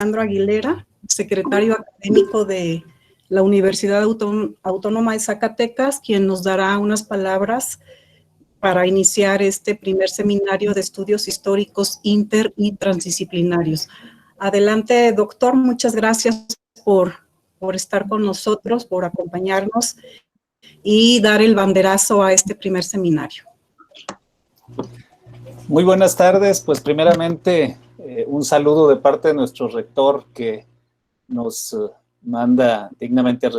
Alejandro Aguilera, secretario académico de la Universidad Autónoma de Zacatecas, quien nos dará unas palabras para iniciar este primer seminario de estudios históricos inter y transdisciplinarios. Adelante, doctor, muchas gracias por estar con nosotros, por acompañarnos y dar el banderazo a este primer seminario. Muy buenas tardes, pues primeramente un saludo de parte de nuestro rector que nos manda dignamente a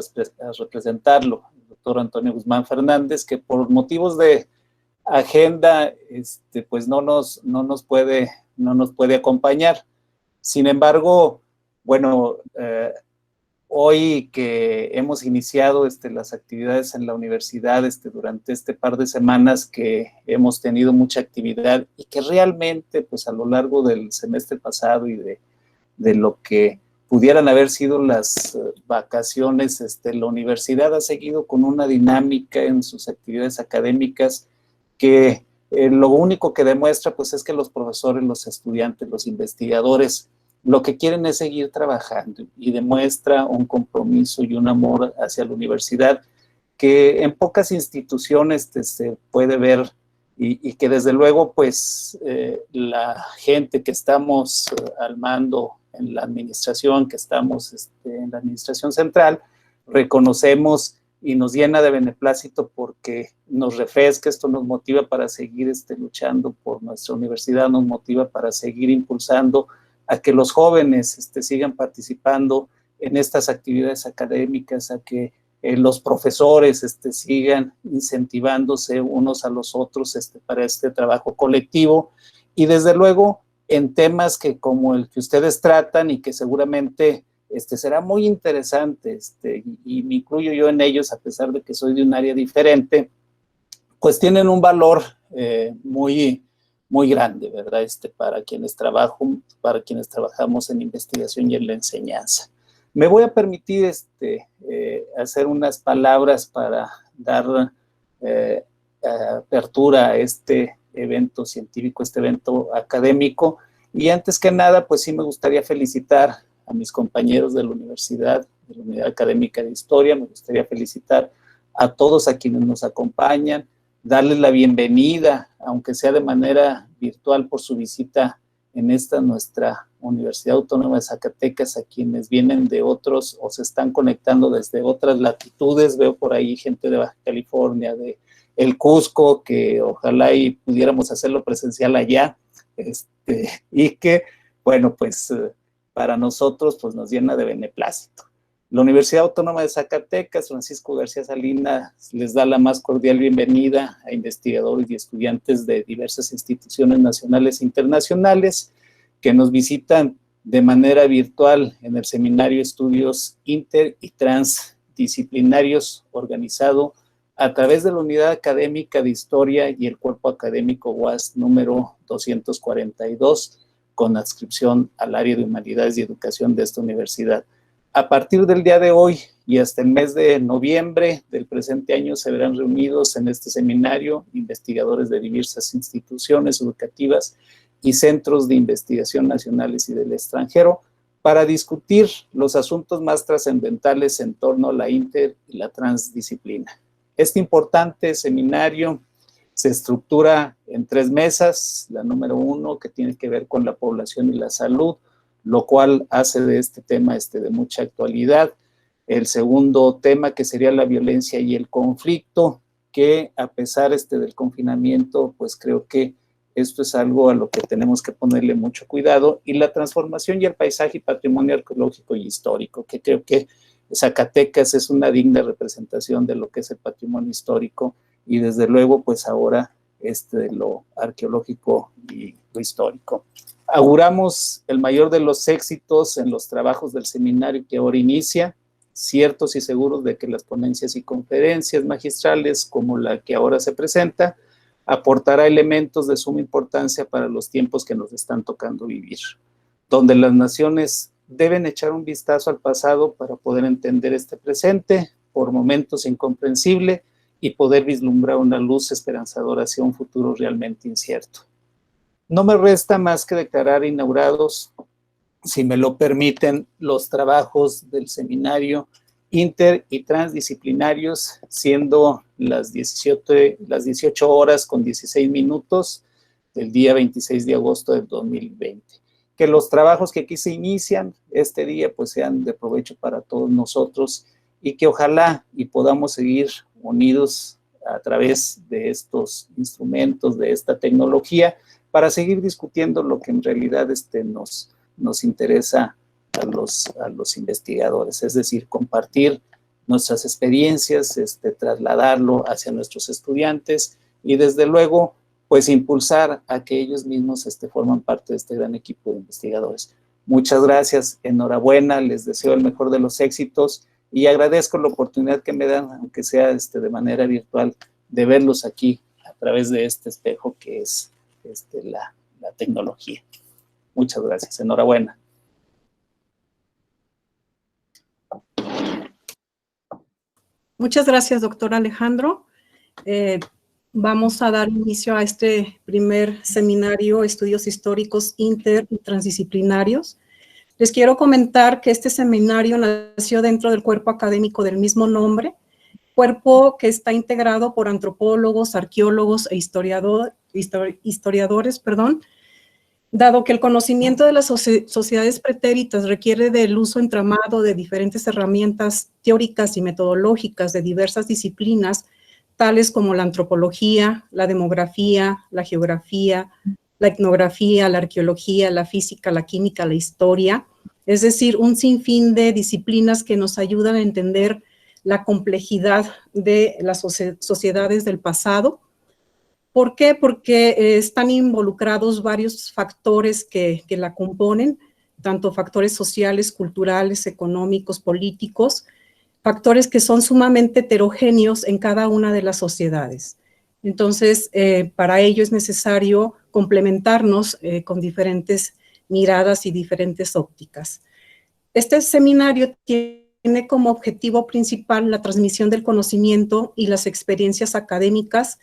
representarlo, el doctor Antonio Guzmán Fernández, que por motivos de agenda pues no nos puede acompañar. Sin embargo, bueno, hoy que hemos iniciado las actividades en la universidad durante este par de semanas que hemos tenido mucha actividad y que realmente pues a lo largo del semestre pasado y de lo que pudieran haber sido las vacaciones, la universidad ha seguido con una dinámica en sus actividades académicas que lo único que demuestra pues es que los profesores, los estudiantes, los investigadores lo que quieren es seguir trabajando y demuestra un compromiso y un amor hacia la universidad que en pocas instituciones se puede ver y que desde luego pues la gente que estamos al mando en la administración, que estamos en la administración central, reconocemos y nos llena de beneplácito porque nos refresca, esto nos motiva para seguir luchando por nuestra universidad, nos motiva para seguir impulsando a que los jóvenes sigan participando en estas actividades académicas, a que los profesores sigan incentivándose unos a los otros para este trabajo colectivo y desde luego en temas que como el que ustedes tratan y que seguramente será muy interesante y me incluyo yo en ellos a pesar de que soy de un área diferente, pues tienen un valor muy grande, ¿verdad? Para quienes trabajamos en investigación y en la enseñanza. Me voy a permitir hacer unas palabras para dar apertura a este evento científico, este evento académico. Y antes que nada, pues sí me gustaría felicitar a mis compañeros de la universidad, de la Unidad Académica de Historia, me gustaría felicitar a todos a quienes nos acompañan, darles la bienvenida, aunque sea de manera virtual por su visita en nuestra Universidad Autónoma de Zacatecas, a quienes vienen de otros o se están conectando desde otras latitudes. Veo por ahí gente de Baja California, de el Cusco, que ojalá y pudiéramos hacerlo presencial allá, y que, bueno, pues para nosotros pues nos llena de beneplácito. La Universidad Autónoma de Zacatecas, Francisco García Salinas, les da la más cordial bienvenida a investigadores y estudiantes de diversas instituciones nacionales e internacionales que nos visitan de manera virtual en el Seminario Estudios Inter y Transdisciplinarios organizado a través de la Unidad Académica de Historia y el Cuerpo Académico UAS número 242 con adscripción al área de Humanidades y Educación de esta universidad. A partir del día de hoy y hasta el mes de noviembre del presente año se verán reunidos en este seminario investigadores de diversas instituciones educativas y centros de investigación nacionales y del extranjero para discutir los asuntos más trascendentales en torno a la inter y la transdisciplina. Este importante seminario se estructura en 3 mesas, la número 1 que tiene que ver con la población y la salud, lo cual hace de este tema de mucha actualidad. El segundo tema que sería la violencia y el conflicto, que a pesar del confinamiento, pues creo que esto es algo a lo que tenemos que ponerle mucho cuidado, y la transformación y el paisaje y patrimonio arqueológico y histórico, que creo que Zacatecas es una digna representación de lo que es el patrimonio histórico y desde luego pues ahora lo arqueológico y lo histórico. Auguramos el mayor de los éxitos en los trabajos del seminario que ahora inicia, ciertos y seguros de que las ponencias y conferencias magistrales como la que ahora se presenta aportará elementos de suma importancia para los tiempos que nos están tocando vivir, donde las naciones deben echar un vistazo al pasado para poder entender este presente, por momentos incomprensible, y poder vislumbrar una luz esperanzadora hacia un futuro realmente incierto. No me resta más que declarar inaugurados si me lo permiten, los trabajos del seminario inter y transdisciplinarios, siendo las 18 horas con 16 minutos del día 26 de agosto del 2020. Que los trabajos que aquí se inician este día pues sean de provecho para todos nosotros y que ojalá y podamos seguir unidos a través de estos instrumentos, de esta tecnología, para seguir discutiendo lo que en realidad nos interesa a los investigadores, es decir, compartir nuestras experiencias, trasladarlo hacia nuestros estudiantes y desde luego, pues impulsar a que ellos mismos forman parte de este gran equipo de investigadores. Muchas gracias, enhorabuena, les deseo el mejor de los éxitos y agradezco la oportunidad que me dan, aunque sea de manera virtual, de verlos aquí a través de este espejo que es la tecnología. Muchas gracias, enhorabuena. Muchas gracias, doctor Alejandro. Vamos a dar inicio a este primer seminario, Estudios Históricos Inter y Transdisciplinarios. Les quiero comentar que este seminario nació dentro del cuerpo académico del mismo nombre, cuerpo que está integrado por antropólogos, arqueólogos e historiadores, dado que el conocimiento de las sociedades pretéritas requiere del uso entramado de diferentes herramientas teóricas y metodológicas de diversas disciplinas, tales como la antropología, la demografía, la geografía, la etnografía, la arqueología, la física, la química, la historia, es decir, un sinfín de disciplinas que nos ayudan a entender la complejidad de las sociedades del pasado. ¿Por qué? Porque están involucrados varios factores que la componen, tanto factores sociales, culturales, económicos, políticos, factores que son sumamente heterogéneos en cada una de las sociedades. Entonces, para ello es necesario complementarnos con diferentes miradas y diferentes ópticas. Este seminario tiene como objetivo principal la transmisión del conocimiento y las experiencias académicas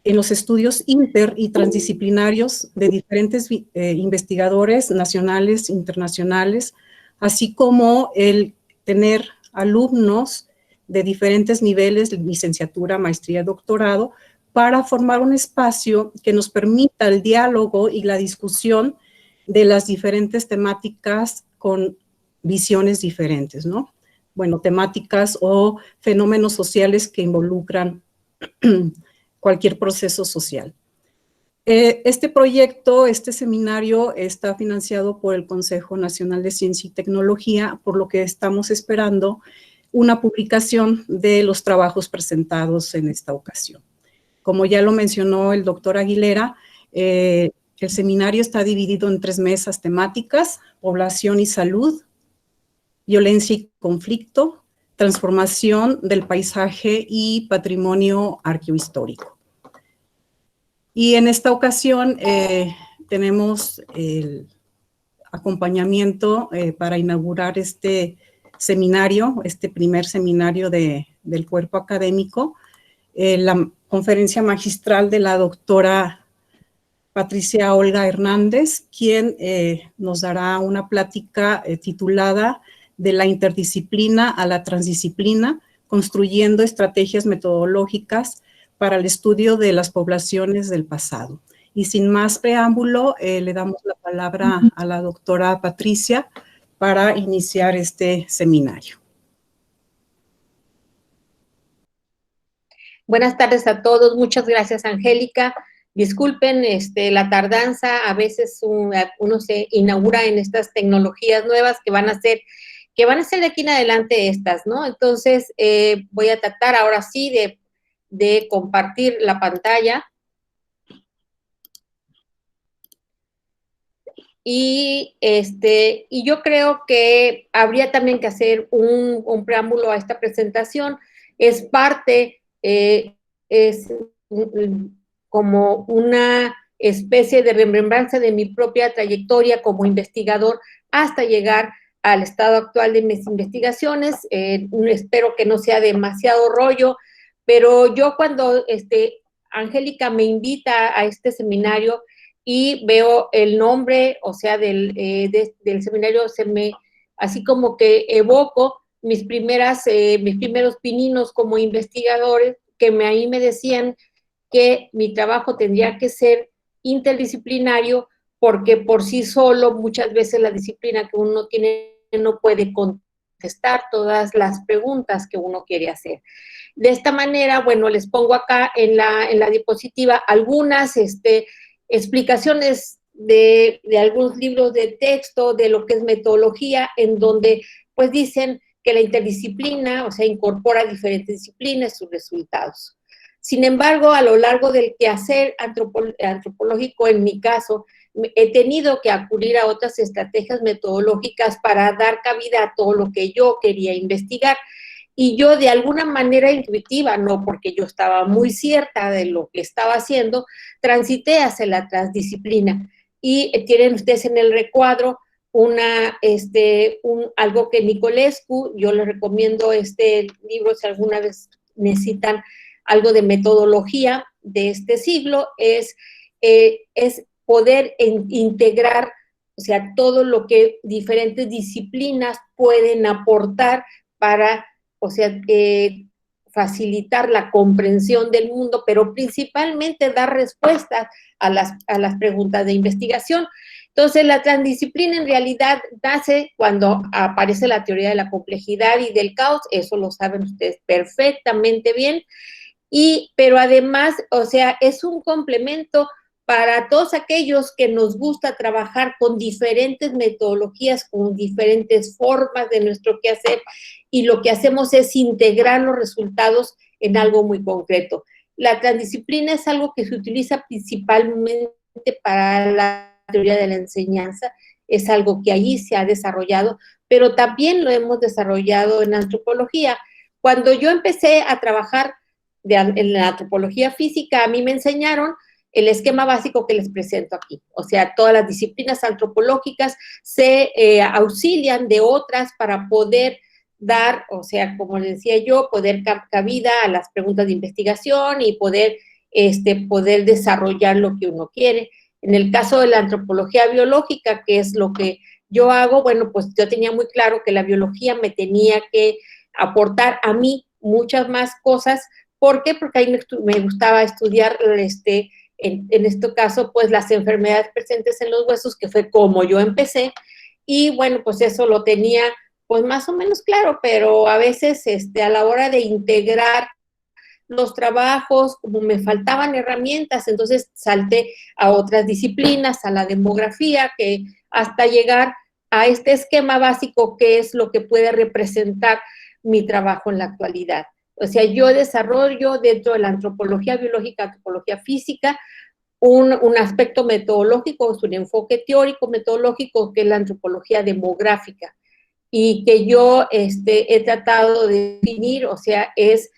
en los estudios inter y transdisciplinarios de diferentes investigadores nacionales, internacionales, así como el tener alumnos de diferentes niveles, licenciatura, maestría, doctorado, para formar un espacio que nos permita el diálogo y la discusión de las diferentes temáticas con visiones diferentes, ¿no? Bueno, temáticas o fenómenos sociales que involucran cualquier proceso social. Este proyecto, este seminario está financiado por el Consejo Nacional de Ciencia y Tecnología, por lo que estamos esperando una publicación de los trabajos presentados en esta ocasión. Como ya lo mencionó el doctor Aguilera, el seminario está dividido en 3 mesas temáticas: población y salud, violencia y conflicto, transformación del paisaje y patrimonio arqueohistórico. Y en esta ocasión tenemos el acompañamiento para inaugurar este seminario, este primer seminario del cuerpo académico, la conferencia magistral de la doctora Patricia Olga Hernández, quien nos dará una plática titulada "De la interdisciplina a la transdisciplina, construyendo estrategias metodológicas para el estudio de las poblaciones del pasado". Y sin más preámbulo, le damos la palabra a la doctora Patricia para iniciar este seminario. Buenas tardes a todos, muchas gracias, Angélica. Disculpen la tardanza, a veces uno se inaugura en estas tecnologías nuevas que van a ser de aquí en adelante estas, ¿no? Entonces, voy a tratar ahora sí de compartir la pantalla. Y yo creo que habría también que hacer un preámbulo a esta presentación. Es parte, es como una especie de remembranza de mi propia trayectoria como investigador hasta llegar al estado actual de mis investigaciones. Espero que no sea demasiado rollo, pero yo cuando Angélica me invita a este seminario, y veo el nombre, o sea, del seminario, así como que evoco mis primeros pininos como investigadores, que ahí me decían que mi trabajo tendría que ser interdisciplinario, porque por sí solo muchas veces la disciplina que uno tiene no puede contestar todas las preguntas que uno quiere hacer. De esta manera, bueno, les pongo acá en la diapositiva algunas explicaciones de algunos libros de texto, de lo que es metodología, en donde pues dicen que la interdisciplina, o sea, incorpora diferentes disciplinas, sus resultados. Sin embargo, a lo largo del quehacer antropológico, en mi caso, he tenido que acudir a otras estrategias metodológicas para dar cabida a todo lo que yo quería investigar. Y yo de alguna manera intuitiva, no porque yo estaba muy cierta de lo que estaba haciendo, transité hacia la transdisciplina. Y tienen ustedes en el recuadro algo que Nicolescu, yo les recomiendo este libro si alguna vez necesitan algo de metodología de este siglo, es poder integrar, o sea, todo lo que diferentes disciplinas pueden aportar para, o sea, facilitar la comprensión del mundo, pero principalmente dar respuestas a las preguntas de investigación. Entonces, la transdisciplina en realidad nace cuando aparece la teoría de la complejidad y del caos, eso lo saben ustedes perfectamente bien, pero además, o sea, es un complemento para todos aquellos que nos gusta trabajar con diferentes metodologías, con diferentes formas de nuestro quehacer, y lo que hacemos es integrar los resultados en algo muy concreto. La transdisciplina es algo que se utiliza principalmente para la teoría de la enseñanza, es algo que allí se ha desarrollado, pero también lo hemos desarrollado en antropología. Cuando yo empecé a trabajar en la antropología física, a mí me enseñaron el esquema básico que les presento aquí. O sea, todas las disciplinas antropológicas se auxilian de otras para poder dar, o sea, como les decía yo, poder cabida a las preguntas de investigación y poder desarrollar lo que uno quiere. En el caso de la antropología biológica, que es lo que yo hago, bueno, pues yo tenía muy claro que la biología me tenía que aportar a mí muchas más cosas. ¿Por qué? Porque ahí me gustaba estudiar, en este caso, pues las enfermedades presentes en los huesos, que fue como yo empecé, y bueno, pues eso lo tenía pues más o menos claro, pero a veces a la hora de integrar los trabajos, como me faltaban herramientas, entonces salté a otras disciplinas, a la demografía, que hasta llegar a este esquema básico que es lo que puede representar mi trabajo en la actualidad. O sea, yo desarrollo dentro de la antropología biológica, antropología física, un aspecto metodológico, es un enfoque teórico metodológico que es la antropología demográfica, y que yo he tratado de definir, o sea, es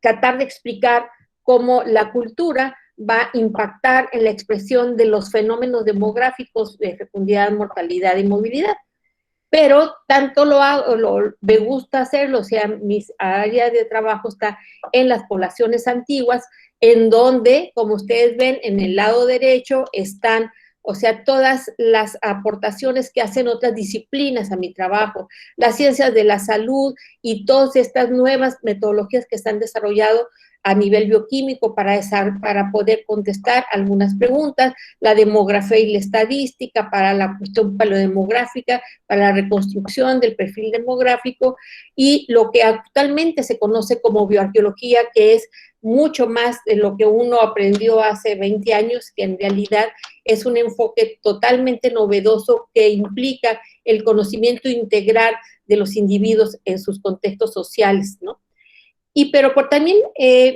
tratar de explicar cómo la cultura va a impactar en la expresión de los fenómenos demográficos de fecundidad, mortalidad y movilidad. Pero tanto me gusta hacerlo, o sea, mis áreas de trabajo está en las poblaciones antiguas, en donde, como ustedes ven, en el lado derecho están, o sea, todas las aportaciones que hacen otras disciplinas a mi trabajo, las ciencias de la salud y todas estas nuevas metodologías que se han desarrollado a nivel bioquímico para poder contestar algunas preguntas, la demografía y la estadística para la cuestión paleodemográfica, para la reconstrucción del perfil demográfico, y lo que actualmente se conoce como bioarqueología, que es mucho más de lo que uno aprendió hace 20 años, que en realidad es un enfoque totalmente novedoso que implica el conocimiento integral de los individuos en sus contextos sociales, ¿no? Pero también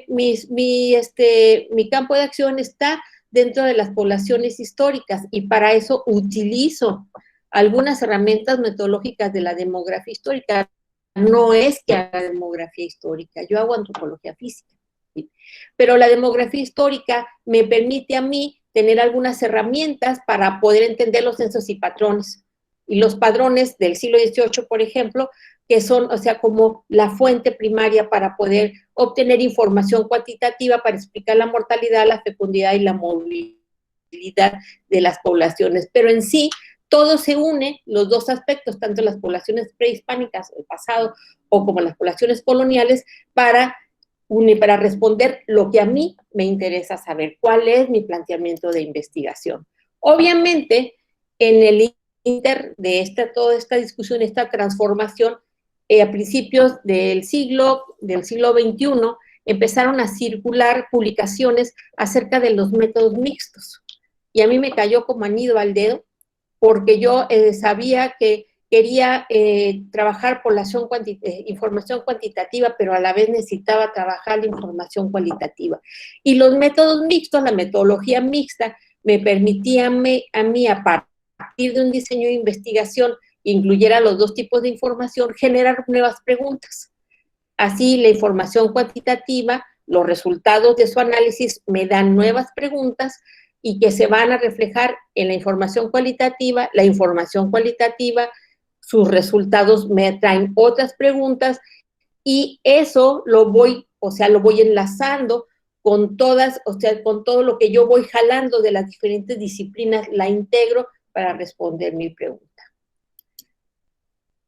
mi campo de acción está dentro de las poblaciones históricas, y para eso utilizo algunas herramientas metodológicas de la demografía histórica. No es que haga demografía histórica, yo hago antropología física, ¿sí? Pero la demografía histórica me permite a mí tener algunas herramientas para poder entender los censos y patrones. Y los padrones del siglo XVIII, por ejemplo, que son, o sea, como la fuente primaria para poder obtener información cuantitativa para explicar la mortalidad, la fecundidad y la movilidad. de las poblaciones, pero en sí todo se une, los dos aspectos, tanto las poblaciones prehispánicas, el pasado, o como las poblaciones coloniales, para responder lo que a mí me interesa saber, cuál es mi planteamiento de investigación. Obviamente, en el inter de toda esta discusión, esta transformación, a principios del siglo XXI, empezaron a circular publicaciones acerca de los métodos mixtos. Y a mí me cayó como anillo al dedo, porque yo sabía que quería trabajar información cuantitativa, pero a la vez necesitaba trabajar la información cualitativa. Y los métodos mixtos, la metodología mixta, me permitía a mí, a partir de un diseño de investigación que incluyera los dos tipos de información, generar nuevas preguntas. Así, la información cuantitativa, los resultados de su análisis me dan nuevas preguntas y que se van a reflejar en la información cualitativa. La información cualitativa, sus resultados me traen otras preguntas y eso lo voy enlazando con con todo lo que yo voy jalando de las diferentes disciplinas, la integro para responder mi pregunta.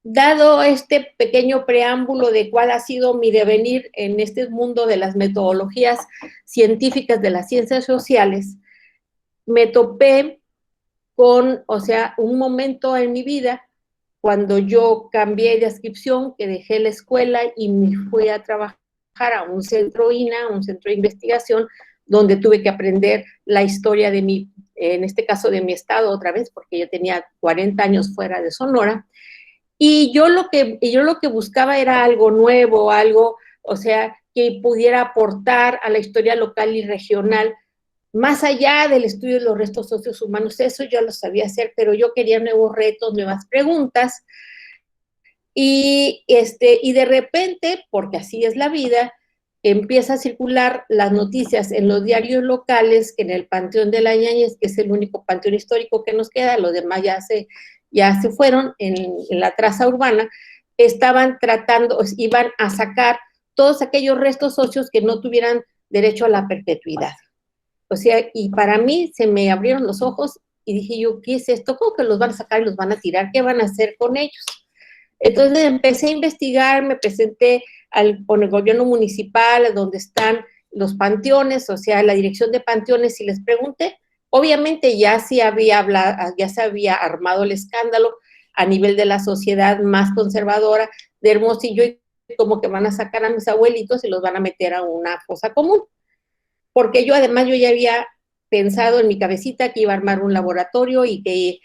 Dado este pequeño preámbulo de cuál ha sido mi devenir en este mundo de las metodologías científicas de las ciencias sociales, me topé con, un momento en mi vida cuando yo cambié de adscripción, que dejé la escuela y me fui a trabajar a un centro INA, un centro de investigación, donde tuve que aprender la historia de en este caso de mi estado otra vez, porque yo tenía 40 años fuera de Sonora, y yo lo que buscaba era algo nuevo, algo, que pudiera aportar a la historia local y regional, más allá del estudio de los restos socios humanos. Eso yo lo sabía hacer, pero yo quería nuevos retos, nuevas preguntas, y de repente, porque así es la vida, empieza a circular las noticias en los diarios locales, que en el Panteón de la Yáñez, que es el único panteón histórico que nos queda, los demás ya se fueron en la traza urbana, iban a sacar todos aquellos restos óseos que no tuvieran derecho a la perpetuidad. Y para mí se me abrieron los ojos y dije yo, ¿qué es esto? ¿Cómo que los van a sacar y los van a tirar? ¿Qué van a hacer con ellos? Entonces empecé a investigar, me presenté con el gobierno municipal, donde están los panteones, la dirección de panteones, y les pregunté. Obviamente ya se había armado el escándalo a nivel de la sociedad más conservadora de Hermosillo, y como que van a sacar a mis abuelitos y los van a meter a una fosa común. Porque yo ya había pensado en mi cabecita que iba a armar un laboratorio y que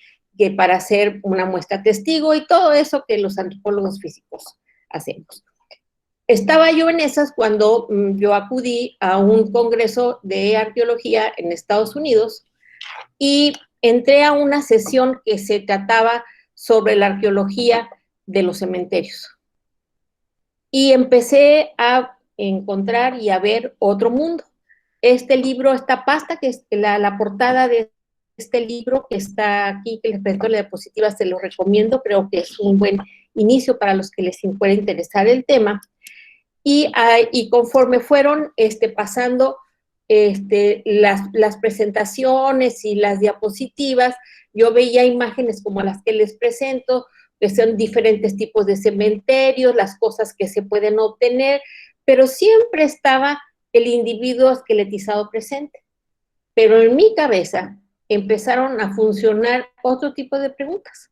para hacer una muestra testigo y todo eso que los antropólogos físicos hacemos. Estaba yo en esas cuando yo acudí a un congreso de arqueología en Estados Unidos y entré a una sesión que se trataba sobre la arqueología de los cementerios. Y empecé a encontrar y a ver otro mundo. Este libro, esta pasta, que es la portada de este libro que está aquí, que les presento la diapositiva, se lo recomiendo, creo que es un buen inicio para los que les pueda interesar el tema. Y conforme fueron pasando las presentaciones y las diapositivas, yo veía imágenes como las que les presento, que son diferentes tipos de cementerios, las cosas que se pueden obtener, pero siempre estaba el individuo esqueletizado presente. Pero en mi cabeza empezaron a funcionar otro tipo de preguntas.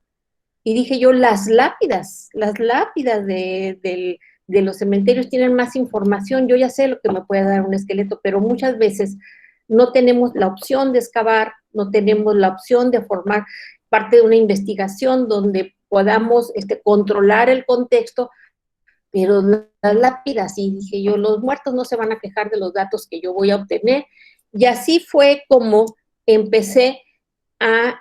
Y dije yo, las lápidas de los cementerios tienen más información. Yo ya sé lo que me puede dar un esqueleto, pero muchas veces no tenemos la opción de excavar, no tenemos la opción de formar parte de una investigación donde podamos controlar el contexto, pero las lápidas, y dije yo, los muertos no se van a quejar de los datos que yo voy a obtener. Y así fue como empecé a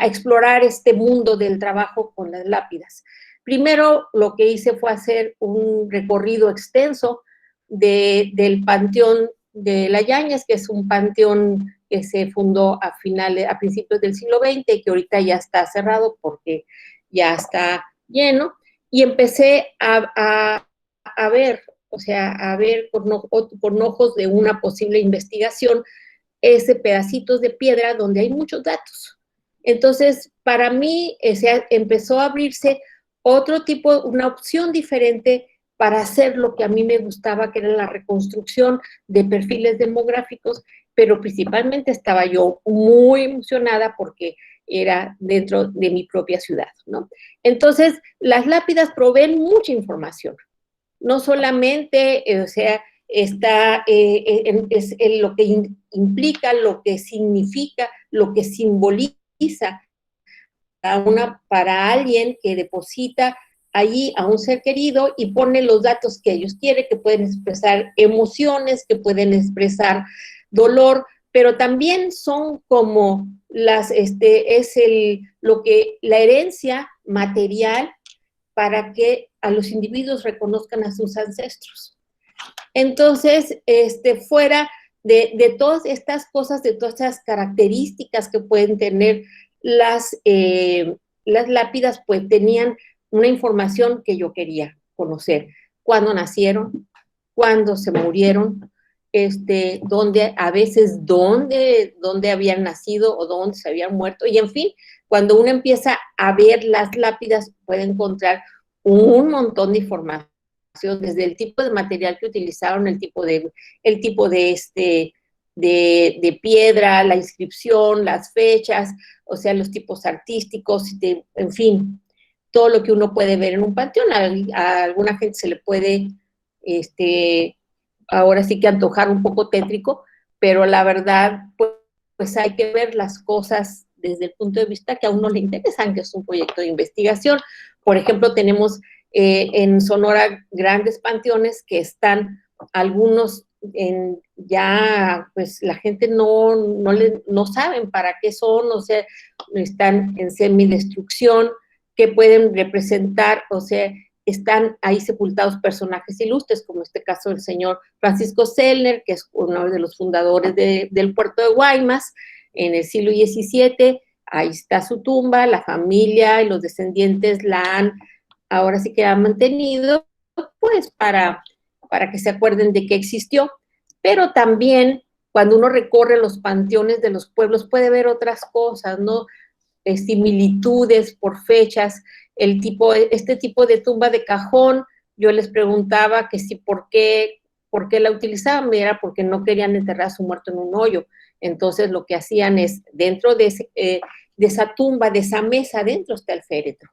explorar este mundo del trabajo con las lápidas. Primero, lo que hice fue hacer un recorrido extenso del Panteón de la Yáñez, que es un panteón que se fundó a principios del siglo XX, que ahorita ya está cerrado porque ya está lleno, y empecé a ver con ojos de una posible investigación ese pedacitos de piedra donde hay muchos datos. Entonces, para mí, empezó a abrirse otro tipo, una opción diferente para hacer lo que a mí me gustaba, que era la reconstrucción de perfiles demográficos, pero principalmente estaba yo muy emocionada porque era dentro de mi propia ciudad, ¿no? Entonces, las lápidas proveen mucha información, no solamente, está es lo que implica, lo que significa, lo que simboliza para alguien que deposita allí a un ser querido y pone los datos que ellos quieren, que pueden expresar emociones, que pueden expresar dolor, pero también son como la herencia material para que a los individuos reconozcan a sus ancestros. Entonces, fuera de todas estas cosas, de todas estas características que pueden tener las lápidas, pues tenían una información que yo quería conocer. Cuándo nacieron, cuándo se murieron, dónde habían nacido o dónde se habían muerto, y en fin, cuando uno empieza a ver las lápidas, puede encontrar un montón de información, desde el tipo de material que utilizaron, el tipo de piedra, la inscripción, las fechas, o sea, los tipos artísticos, en fin, todo lo que uno puede ver en un panteón. A alguna gente se le puede, ahora sí que antojar un poco tétrico, pero la verdad, pues hay que ver las cosas desde el punto de vista que a uno le interesan, que es un proyecto de investigación. Por ejemplo, tenemos en Sonora grandes panteones que están algunos ya, pues la gente no saben para qué son, o sea, están en semidestrucción, que pueden representar, o sea, están ahí sepultados personajes ilustres, como este caso del señor Francisco Sellner, que es uno de los fundadores del puerto de Guaymas, en el siglo XVII. Ahí está su tumba, la familia y los descendientes ahora sí que han mantenido, pues para que se acuerden de que existió. Pero también, cuando uno recorre los panteones de los pueblos, puede ver otras cosas, ¿no? Similitudes por fechas, este tipo de tumba de cajón. Yo les preguntaba que si por qué la utilizaban, era porque no querían enterrar a su muerto en un hoyo. Entonces lo que hacían es, dentro de esa tumba, de esa mesa, dentro está el féretro.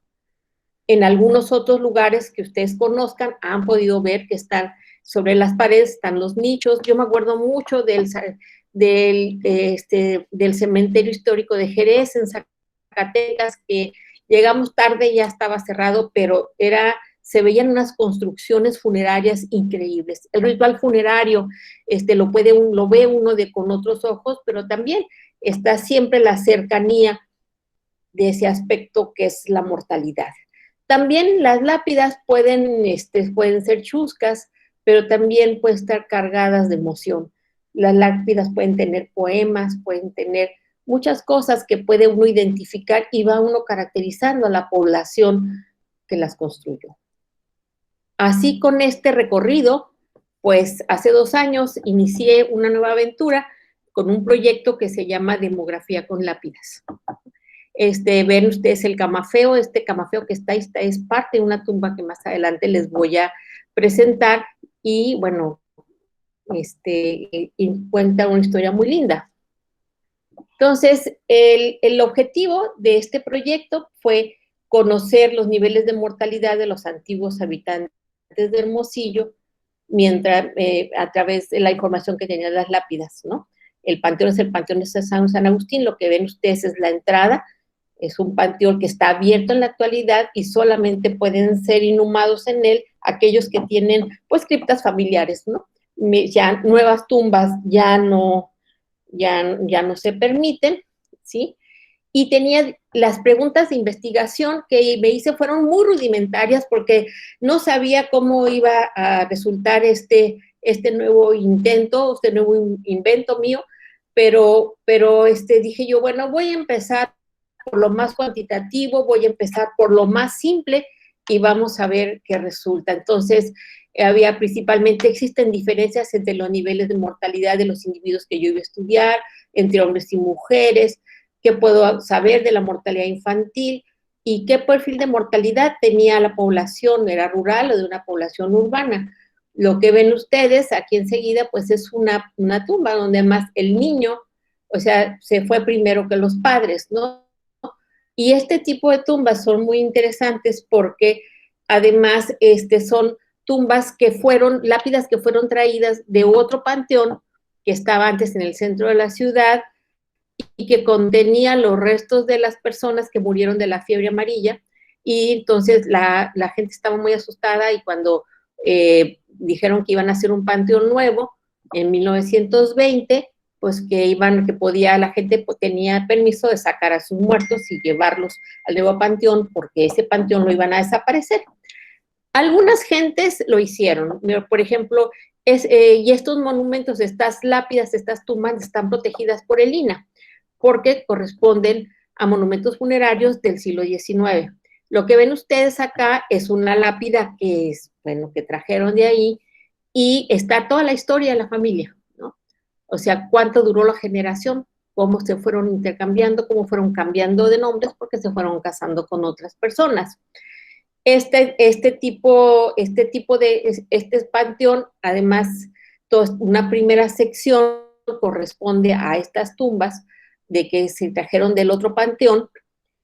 En algunos otros lugares que ustedes conozcan, han podido ver que están sobre las paredes, están los nichos. Yo me acuerdo mucho del cementerio histórico de Jerez, en Zacatecas, que llegamos tarde y ya estaba cerrado, pero se veían unas construcciones funerarias increíbles. El ritual funerario lo ve uno con otros ojos, pero también está siempre la cercanía de ese aspecto que es la mortalidad. También las lápidas pueden ser chuscas, pero también pueden estar cargadas de emoción. Las lápidas pueden tener poemas, pueden tener muchas cosas que puede uno identificar y va uno caracterizando a la población que las construyó. Así, con este recorrido, pues hace 2 años inicié una nueva aventura con un proyecto que se llama Demografía con Lápidas. Ven ustedes el camafeo, camafeo que está ahí, es parte de una tumba que más adelante les voy a presentar, y bueno, cuenta una historia muy linda. Entonces, el objetivo de este proyecto fue conocer los niveles de mortalidad de los antiguos habitantes de Hermosillo, a través de la información que tenían las lápidas, ¿no? El panteón es el panteón de San Agustín. Lo que ven ustedes es la entrada. Es un panteón que está abierto en la actualidad y solamente pueden ser inhumados en él aquellos que tienen, pues, criptas familiares, ¿no? Ya nuevas tumbas ya no se permiten, ¿sí? Y tenía las preguntas de investigación que me hice, fueron muy rudimentarias porque no sabía cómo iba a resultar este nuevo intento, este nuevo invento mío, pero dije yo, bueno, voy a empezar por lo más cuantitativo, voy a empezar por lo más simple y vamos a ver qué resulta. Entonces, había principalmente, existen diferencias entre los niveles de mortalidad de los individuos que yo iba a estudiar, entre hombres y mujeres, qué puedo saber de la mortalidad infantil y qué perfil de mortalidad tenía la población, era rural o de una población urbana. Lo que ven ustedes aquí enseguida, pues es una tumba donde además el niño, o sea, se fue primero que los padres, ¿no? Y este tipo de tumbas son muy interesantes porque además son tumbas que fueron, lápidas que fueron traídas de otro panteón que estaba antes en el centro de la ciudad y que contenía los restos de las personas que murieron de la fiebre amarilla, y entonces la gente estaba muy asustada, y cuando dijeron que iban a hacer un panteón nuevo en 1920, pues que podía, la gente tenía permiso de sacar a sus muertos y llevarlos al nuevo panteón, porque ese panteón lo iban a desaparecer. Algunas gentes lo hicieron, por ejemplo, y estos monumentos, estas lápidas, estas tumbas están protegidas por el INAH, porque corresponden a monumentos funerarios del siglo XIX. Lo que ven ustedes acá es una lápida que trajeron de ahí, y está toda la historia de la familia, ¿no? O sea, cuánto duró la generación, cómo se fueron intercambiando, cómo fueron cambiando de nombres, porque se fueron casando con otras personas. Este panteón, además, una primera sección corresponde a estas tumbas de que se trajeron del otro panteón,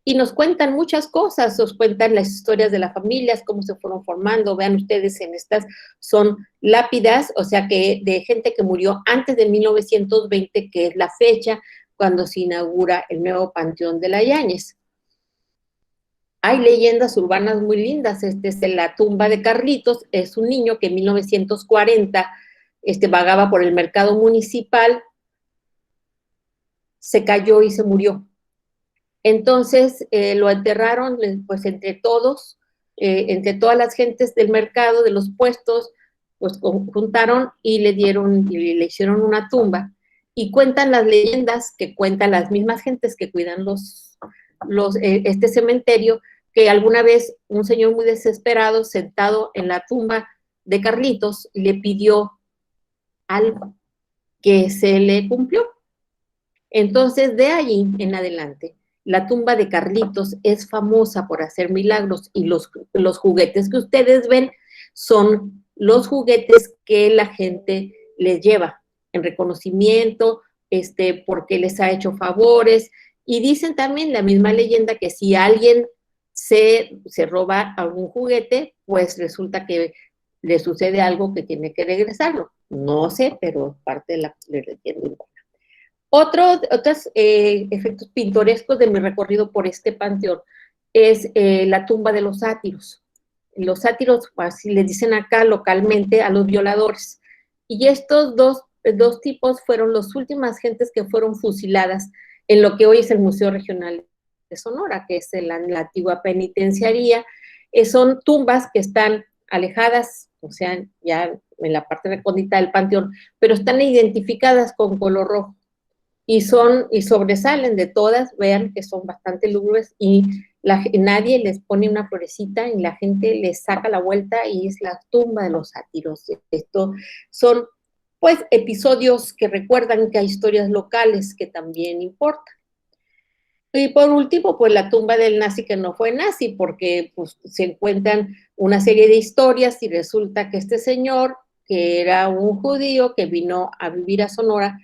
y nos cuentan muchas cosas, nos cuentan las historias de las familias, cómo se fueron formando. Vean ustedes, en estas son lápidas, o sea, que de gente que murió antes de 1920, que es la fecha cuando se inaugura el nuevo Panteón de la Yáñez. Hay leyendas urbanas muy lindas. Es la tumba de Carlitos, es un niño que en 1940 vagaba por el mercado municipal, se cayó y se murió. Entonces lo enterraron, pues entre todos, entre todas las gentes del mercado, de los puestos, pues juntaron y le hicieron una tumba. Y cuentan las leyendas que cuentan las mismas gentes que cuidan este cementerio, que alguna vez un señor muy desesperado, sentado en la tumba de Carlitos, le pidió algo que se le cumplió. Entonces, de allí en adelante, la tumba de Carlitos es famosa por hacer milagros, y los juguetes que ustedes ven son los juguetes que la gente les lleva en reconocimiento, porque les ha hecho favores. Y dicen también la misma leyenda que si alguien se roba algún juguete, pues resulta que le sucede algo que tiene que regresarlo. No sé, pero parte de la leyenda. Otros efectos pintorescos de mi recorrido por este panteón es la tumba de los sátiros. Los sátiros, así les dicen acá localmente, a los violadores. Y estos dos tipos fueron las últimas gentes que fueron fusiladas en lo que hoy es el Museo Regional de Sonora, que es la antigua penitenciaría. Son tumbas que están alejadas, o sea, ya en la parte recóndita del panteón, pero están identificadas con color rojo. Y sobresalen de todas, vean que son bastante lúgubres, y nadie les pone una florecita, y la gente les saca la vuelta, y es la tumba de los sátiros. Esto son, pues, episodios que recuerdan que hay historias locales que también importan. Y por último, pues la tumba del nazi que no fue nazi, porque pues, se encuentran una serie de historias, y resulta que este señor, que era un judío que vino a vivir a Sonora,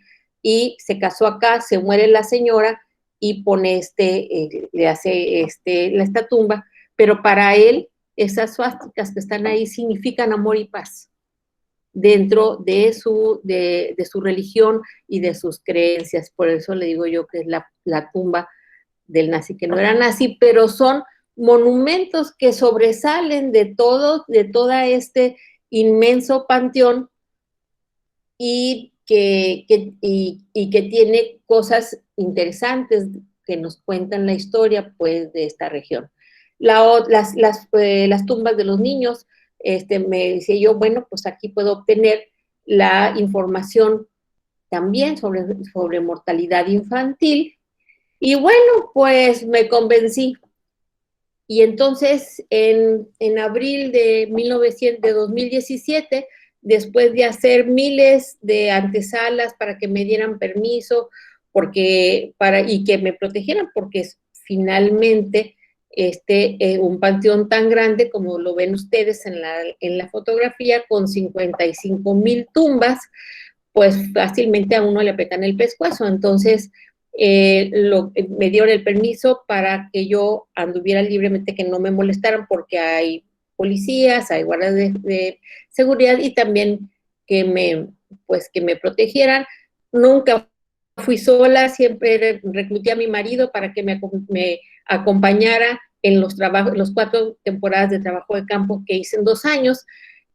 y se casó acá, se muere la señora, y pone le hace esta tumba, pero para él esas suásticas que están ahí significan amor y paz dentro de su religión y de sus creencias. Por eso le digo yo que es la tumba del nazi que no era nazi, pero son monumentos que sobresalen de todo este inmenso panteón, y que tiene cosas interesantes que nos cuentan la historia, pues, de esta región. Las tumbas de los niños, me decía yo, bueno, pues aquí puedo obtener la información también sobre mortalidad infantil, y bueno, pues me convencí. Y entonces, en abril de 2017, después de hacer miles de antesalas para que me dieran permiso y que me protegieran, porque finalmente un panteón tan grande como lo ven ustedes en la fotografía, con 55,000 tumbas, pues fácilmente a uno le apretan el pescuezo. Entonces, me dieron el permiso para que yo anduviera libremente, que no me molestaran, porque hay policías, hay guardias de seguridad, y también que me protegieran. Nunca fui sola, siempre recluté a mi marido para que me acompañara en los 4 temporadas de trabajo de campo que hice en 2 años,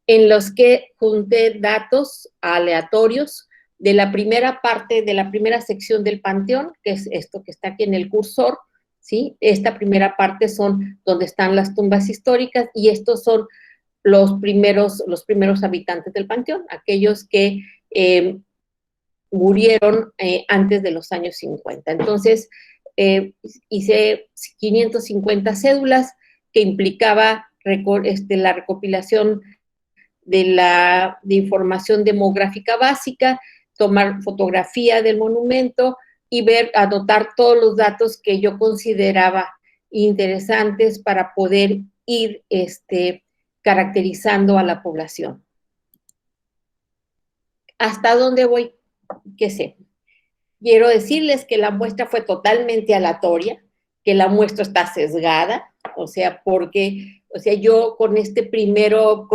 en los que junté datos aleatorios de la primera parte, de la primera sección del panteón, que es esto que está aquí en el cursor, ¿sí? Esta primera parte son donde están las tumbas históricas, y estos son los primeros habitantes del panteón, aquellos que murieron antes de los años 50. Entonces, hice 550 cédulas, que implicaba la recopilación de información demográfica básica, tomar fotografía del monumento y anotar todos los datos que yo consideraba interesantes para poder ir caracterizando a la población. ¿Hasta dónde voy? ¿Qué sé? Quiero decirles que la muestra fue totalmente aleatoria, que la muestra está sesgada, yo con estos primeros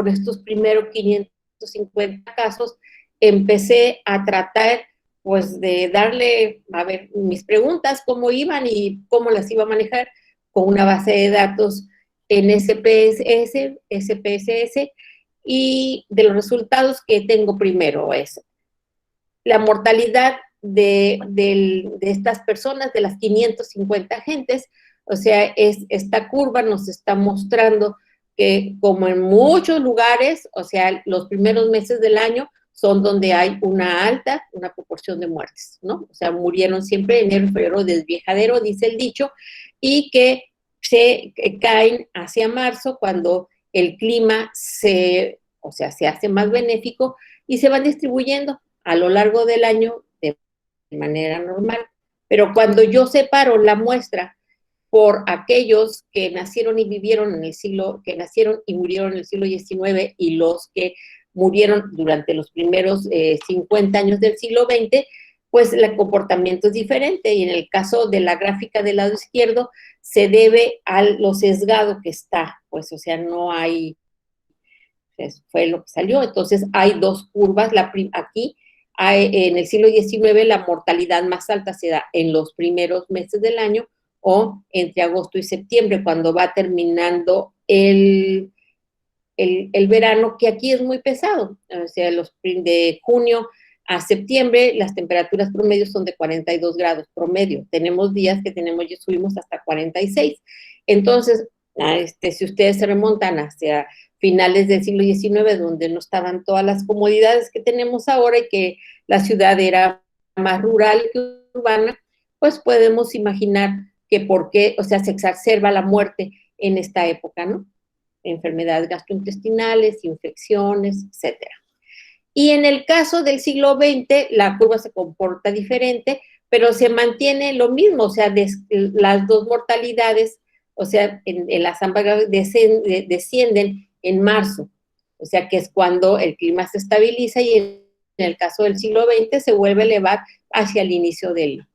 550 casos empecé a tratar, pues, de darle, a ver, mis preguntas, cómo iban y cómo las iba a manejar, con una base de datos en SPSS, y de los resultados que tengo primero es la mortalidad de estas personas, de las 550 gentes. O sea, esta curva nos está mostrando que, como en muchos lugares, o sea, los primeros meses del año son donde hay una proporción de muertes, ¿no? O sea, murieron siempre enero, febrero, desviejadero, dice el dicho, y que se caen hacia marzo, cuando el clima se hace más benéfico, y se van distribuyendo a lo largo del año de manera normal. Pero cuando yo separo la muestra por aquellos que nacieron y vivieron que nacieron y murieron en el siglo XIX, y los que murieron durante los primeros 50 años del siglo XX, pues el comportamiento es diferente, y en el caso de la gráfica del lado izquierdo se debe a lo sesgado que está, pues, o sea, no hay, fue lo que salió. Entonces hay 2 curvas, aquí en el siglo XIX la mortalidad más alta se da en los primeros meses del año, o entre agosto y septiembre, cuando va terminando el verano, que aquí es muy pesado. O sea, de junio a septiembre las temperaturas promedio son de 42 grados promedio. Tenemos días que subimos hasta 46. Entonces, si ustedes se remontan hacia finales del siglo XIX, donde no estaban todas las comodidades que tenemos ahora, y que la ciudad era más rural que urbana, pues podemos imaginar que por qué, o sea, se exacerba la muerte en esta época, ¿no? Enfermedades gastrointestinales, infecciones, etcétera. Y en el caso del siglo XX, la curva se comporta diferente, pero se mantiene lo mismo, o sea, las 2 mortalidades, o sea, en las ambas descienden en marzo, o sea, que es cuando el clima se estabiliza, y en el caso del siglo XX se vuelve a elevar hacia el inicio del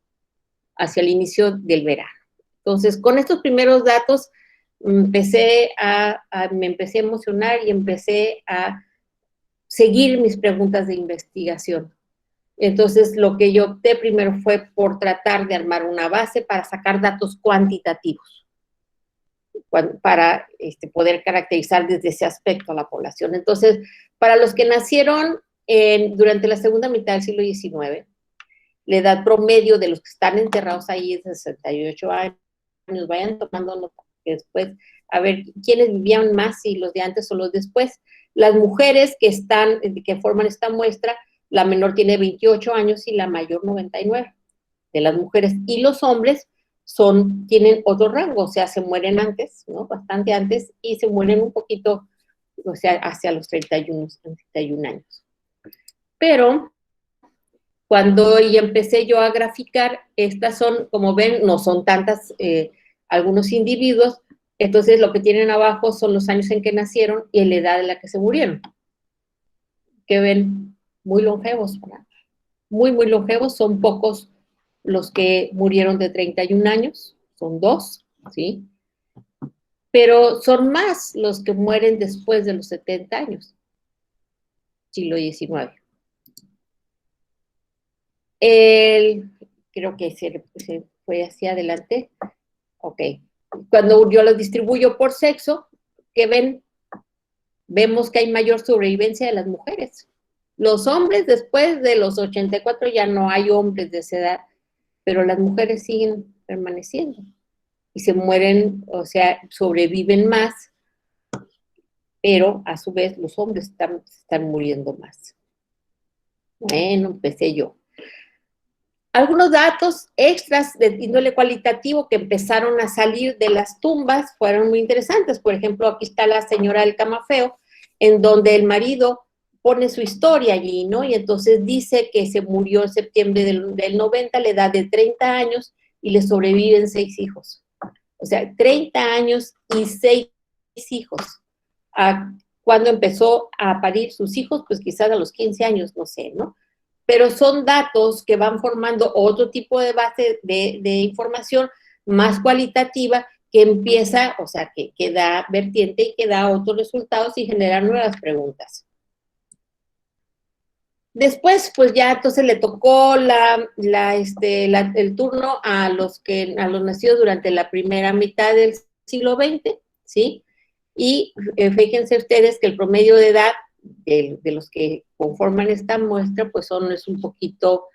verano. Entonces, con estos primeros datos me empecé a emocionar, y empecé a seguir mis preguntas de investigación. Entonces, lo que yo opté primero fue por tratar de armar una base para sacar datos cuantitativos, para poder caracterizar desde ese aspecto a la población. Entonces, para los que nacieron durante la segunda mitad del siglo XIX, la edad promedio de los que están enterrados ahí es de 68 años. Vayan tomando nota, que después, a ver quiénes vivían más, si los de antes o los después. Las mujeres que forman esta muestra, la menor tiene 28 años y la mayor 99 de las mujeres, y los hombres tienen otro rango, o sea, se mueren antes, ¿no? Bastante antes, y se mueren un poquito, o sea, hacia los 31 años. Pero cuando ya empecé yo a graficar, estas son, como ven, no son tantas, algunos individuos, entonces lo que tienen abajo son los años en que nacieron y la edad en la que se murieron. Que ven, muy longevos, ¿verdad? Muy, muy longevos, son pocos los que murieron de 31 años, son 2, ¿sí? Pero son más los que mueren después de los 70 años, siglo XIX. Creo que se fue hacia adelante. Ok. Cuando yo los distribuyo por sexo, ¿qué ven? Vemos que hay mayor sobrevivencia de las mujeres. Los hombres, después de los 84, ya no hay hombres de esa edad, pero las mujeres siguen permaneciendo y se mueren, o sea, sobreviven más, pero a su vez los hombres están muriendo más. Bueno, empecé yo. Algunos datos extras de índole cualitativo que empezaron a salir de las tumbas fueron muy interesantes. Por ejemplo, aquí está la señora del Camafeo, en donde el marido pone su historia allí, ¿no? Y entonces dice que se murió en septiembre del 90 a la edad de 30 años y le sobreviven 6 hijos. O sea, 30 años y 6 hijos. Cuando empezó a parir sus hijos, pues quizás a los 15 años, no sé, ¿no? Pero son datos que van formando otro tipo de base de información más cualitativa que empieza, o sea, que da vertiente y que da otros resultados y genera nuevas preguntas. Después, pues ya entonces le tocó el turno a los nacidos durante la primera mitad del siglo XX, ¿sí? Y fíjense ustedes que el promedio de edad de los que conforman esta muestra, pues es un poquito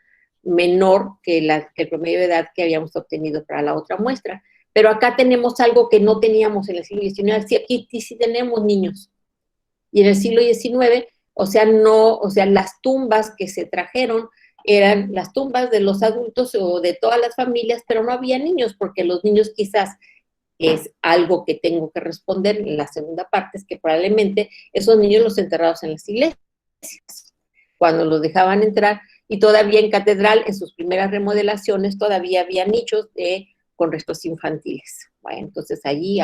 menor que el promedio de edad que habíamos obtenido para la otra muestra. Pero acá tenemos algo que no teníamos en el siglo XIX, aquí sí tenemos niños. Y en el siglo XIX, o sea, las tumbas que se trajeron eran las tumbas de los adultos o de todas las familias, pero no había niños, porque los niños quizás, es algo que tengo que responder en la segunda parte, es que probablemente esos niños los enterrados en las iglesias, cuando los dejaban entrar, y todavía en catedral, en sus primeras remodelaciones, todavía había nichos con restos infantiles. Bueno, entonces allí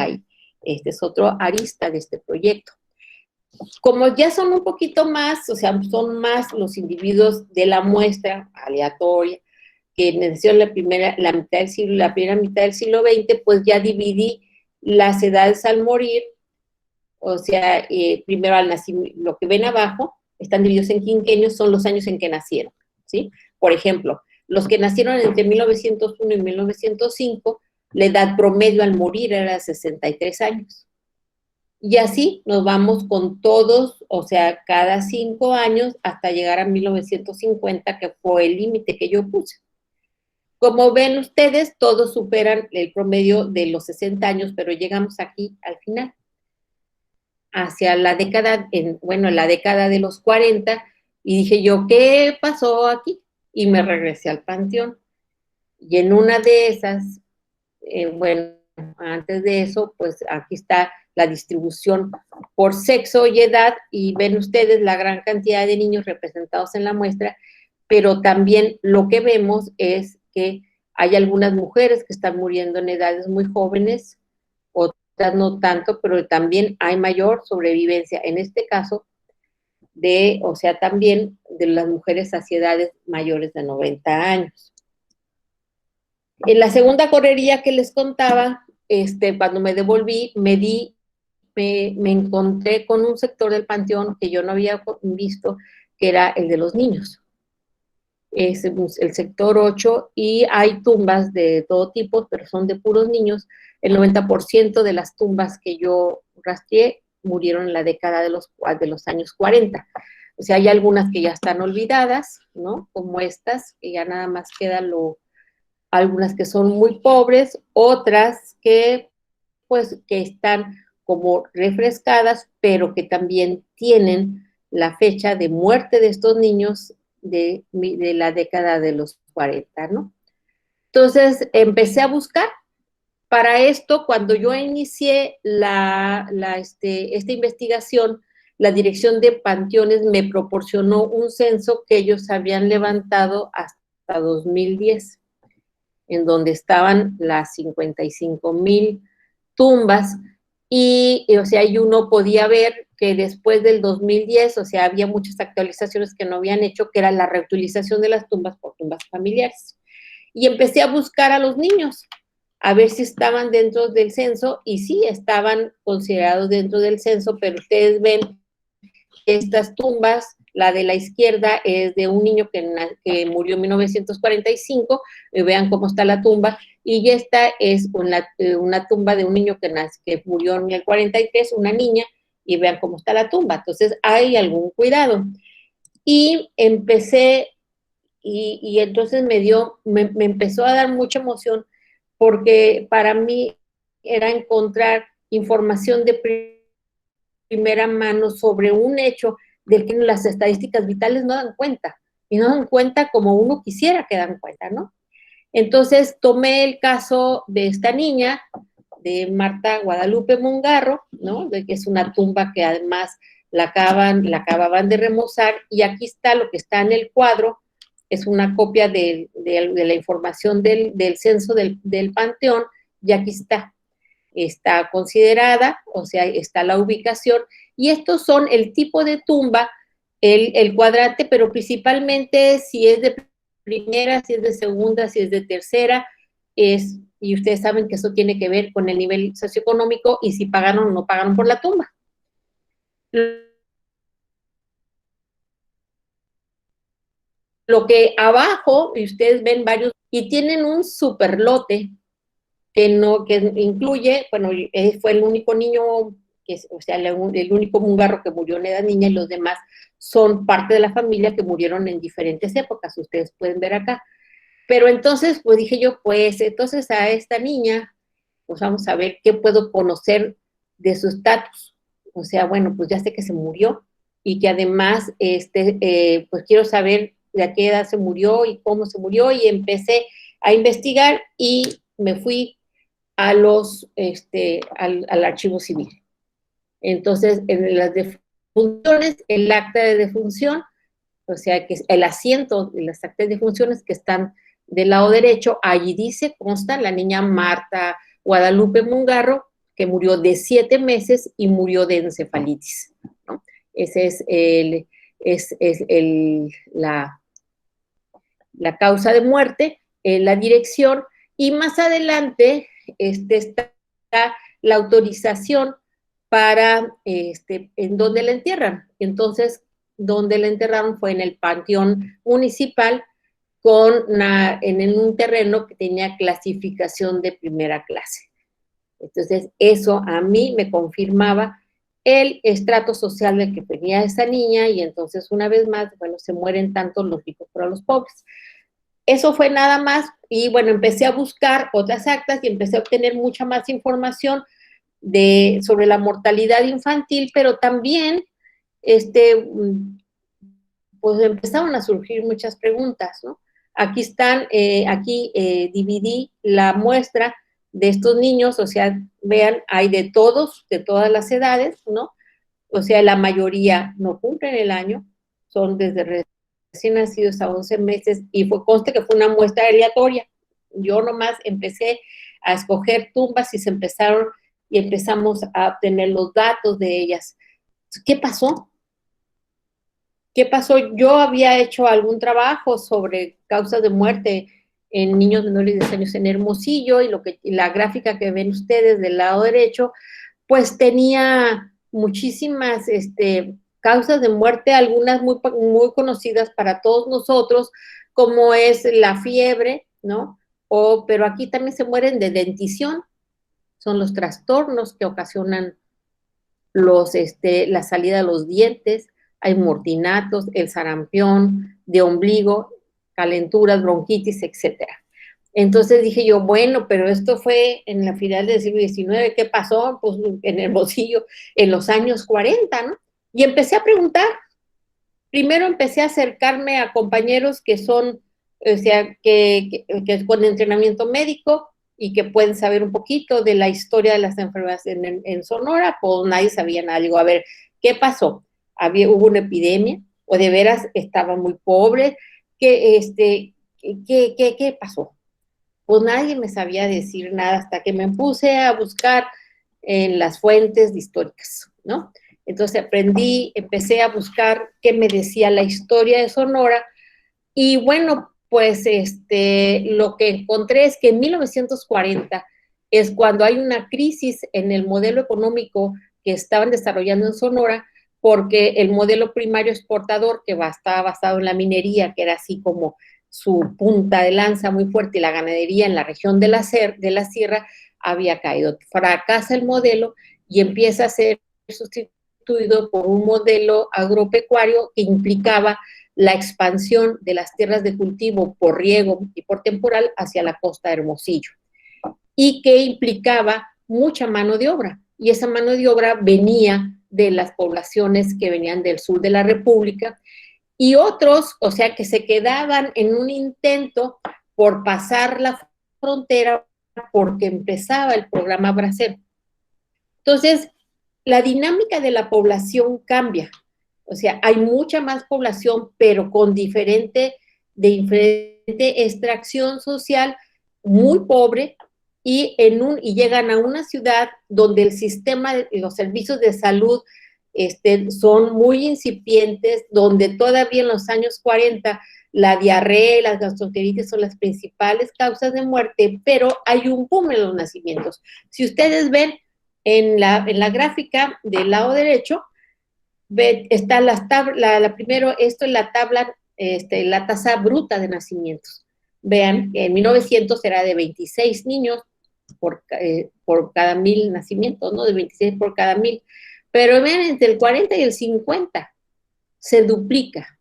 este es otro arista de este proyecto. Como ya son un poquito más, o sea, son más los individuos de la muestra aleatoria, que nació en la primera mitad del siglo XX, pues ya dividí las edades al morir, o sea, primero al nacimiento, lo que ven abajo, están divididos en quinquenios, son los años en que nacieron, ¿sí? Por ejemplo, los que nacieron entre 1901 y 1905, la edad promedio al morir era de 63 años. Y así nos vamos con todos, o sea, cada 5 años hasta llegar a 1950, que fue el límite que yo puse. Como ven ustedes, todos superan el promedio de los 60 años, pero llegamos aquí al final. Hacia la década, la década de los 40, y dije yo, ¿qué pasó aquí? Y me regresé al panteón. Y en una de esas, antes de eso, pues aquí está la distribución por sexo y edad, y ven ustedes la gran cantidad de niños representados en la muestra, pero también lo que vemos es que hay algunas mujeres que están muriendo en edades muy jóvenes, otras no tanto, pero también hay mayor sobrevivencia, en este caso, también de las mujeres hacia edades mayores de 90 años. En la segunda correría que les contaba, cuando me devolví, me encontré con un sector del panteón que yo no había visto, que era el de los niños. Es el sector 8, y hay tumbas de todo tipo, pero son de puros niños. El 90% de las tumbas que yo rastreé murieron en la década de los años 40. O sea, hay algunas que ya están olvidadas, ¿no? Como estas, que ya nada más queda algunas que son muy pobres, otras que están como refrescadas, pero que también tienen la fecha de muerte de estos niños de la década de los 40, ¿no? Entonces empecé a buscar. Para esto, cuando yo inicié esta investigación, la Dirección de Panteones me proporcionó un censo que ellos habían levantado hasta 2010, en donde estaban las 55,000 tumbas, y o sea, y uno podía ver que después del 2010, o sea, había muchas actualizaciones que no habían hecho, que era la reutilización de las tumbas por tumbas familiares. Y empecé a buscar a los niños, a ver si estaban dentro del censo, y sí, estaban considerados dentro del censo, pero ustedes ven estas tumbas, la de la izquierda es de un niño que murió en 1945, vean cómo está la tumba, y esta es una tumba de un niño que murió en el 43, una niña, y vean cómo está la tumba. Entonces hay algún cuidado. Y empecé, y entonces me empezó a dar mucha emoción, porque para mí era encontrar información de primera mano sobre un hecho del que las estadísticas vitales no dan cuenta, y no dan cuenta como uno quisiera que dan cuenta, ¿no? Entonces tomé el caso de esta niña, de Marta Guadalupe Mungarro, ¿no? De que es una tumba que además la acababan de remozar, y aquí está lo que está en el cuadro, es una copia de la información del censo del Panteón, y aquí está considerada, o sea, está la ubicación, y estos son el tipo de tumba, el cuadrante, pero principalmente si es de primera, si es de segunda, si es de tercera, y ustedes saben que eso tiene que ver con el nivel socioeconómico y si pagaron o no pagaron por la tumba. Lo que abajo, y ustedes ven varios, y tienen un superlote que incluye, bueno, fue el único niño, o sea, el único mungarro que murió en edad niña, y los demás son parte de la familia que murieron en diferentes épocas, ustedes pueden ver acá. Pero entonces, pues dije yo, pues entonces a esta niña, pues vamos a ver qué puedo conocer de su estatus. O sea, bueno, pues ya sé que se murió, y que además, pues quiero saber de a qué edad se murió y cómo se murió, y empecé a investigar y me fui al archivo civil. Entonces, en las defunciones, el acta de defunción, o sea, que el asiento de las actas de defunciones que están del lado derecho, allí consta la niña Marta Guadalupe Mungarro, que murió de 7 meses y murió de encefalitis, ¿no? Ese es la causa de muerte, la dirección, y más adelante está la autorización para en dónde la entierran. Entonces, donde la enterraron fue en el panteón municipal, en un terreno que tenía clasificación de primera clase. Entonces, eso a mí me confirmaba el estrato social del que venía esa niña, y entonces, una vez más, bueno, se mueren tanto los ricos como los pobres. Eso fue nada más, y bueno, empecé a buscar otras actas y empecé a obtener mucha más información sobre la mortalidad infantil, pero también pues empezaron a surgir muchas preguntas, ¿no? Aquí dividí la muestra de estos niños, o sea, vean, hay de todas las edades, ¿no? O sea, la mayoría no cumplen el año, son desde recién nacidos a 11 meses, y conste que fue una muestra aleatoria. Yo nomás empecé a escoger tumbas y empezamos a obtener los datos de ellas. ¿Qué pasó? ¿Qué pasó? Yo había hecho algún trabajo sobre causas de muerte en niños menores de 10 años en Hermosillo, y la gráfica que ven ustedes del lado derecho, pues tenía muchísimas causas de muerte, algunas muy, muy conocidas para todos nosotros, como es la fiebre, ¿no? Pero aquí también se mueren de dentición, son los trastornos que ocasionan la salida de los dientes, hay mortinatos, el sarampión de ombligo, calenturas, bronquitis, etcétera. Entonces dije yo, bueno, pero esto fue en la final del siglo XIX, ¿qué pasó? Pues en Hermosillo, en los años 40, ¿no? Y empecé a preguntar. Primero empecé a acercarme a compañeros que son o sea, que es con entrenamiento médico y que pueden saber un poquito de la historia de las enfermedades en Sonora, pues nadie sabía nada. Digo, a ver, ¿qué pasó? Hubo una epidemia, o de veras estaba muy pobre, ¿qué pasó? Pues nadie me sabía decir nada hasta que me puse a buscar en las fuentes históricas, ¿no? Entonces empecé a buscar qué me decía la historia de Sonora, y bueno, pues lo que encontré es que en 1940 es cuando hay una crisis en el modelo económico que estaban desarrollando en Sonora, porque el modelo primario exportador, que estaba basado en la minería, que era así como su punta de lanza muy fuerte, y la ganadería en la región de la sierra, había caído. Fracasa el modelo y empieza a ser sustituido por un modelo agropecuario que implicaba la expansión de las tierras de cultivo por riego y por temporal hacia la costa de Hermosillo, y que implicaba mucha mano de obra, y esa mano de obra venía de las poblaciones que venían del sur de la República, y otros, o sea, que se quedaban en un intento por pasar la frontera porque empezaba el programa Bracero. Entonces, la dinámica de la población cambia. O sea, hay mucha más población, pero con diferente extracción social, muy pobre, y llegan a una ciudad donde el sistema, los servicios de salud son muy incipientes, donde todavía en los años 40 la diarrea y las gastroenteritis son las principales causas de muerte, pero hay un boom en los nacimientos. Si ustedes ven en la gráfica del lado derecho, está primero, esto es la tabla, la tasa bruta de nacimientos. Vean, en 1900 era de 26 niños por cada 1000 nacimientos, ¿no? De 26 por cada 1000. Pero vean, entre el 40 y el 50 se duplica,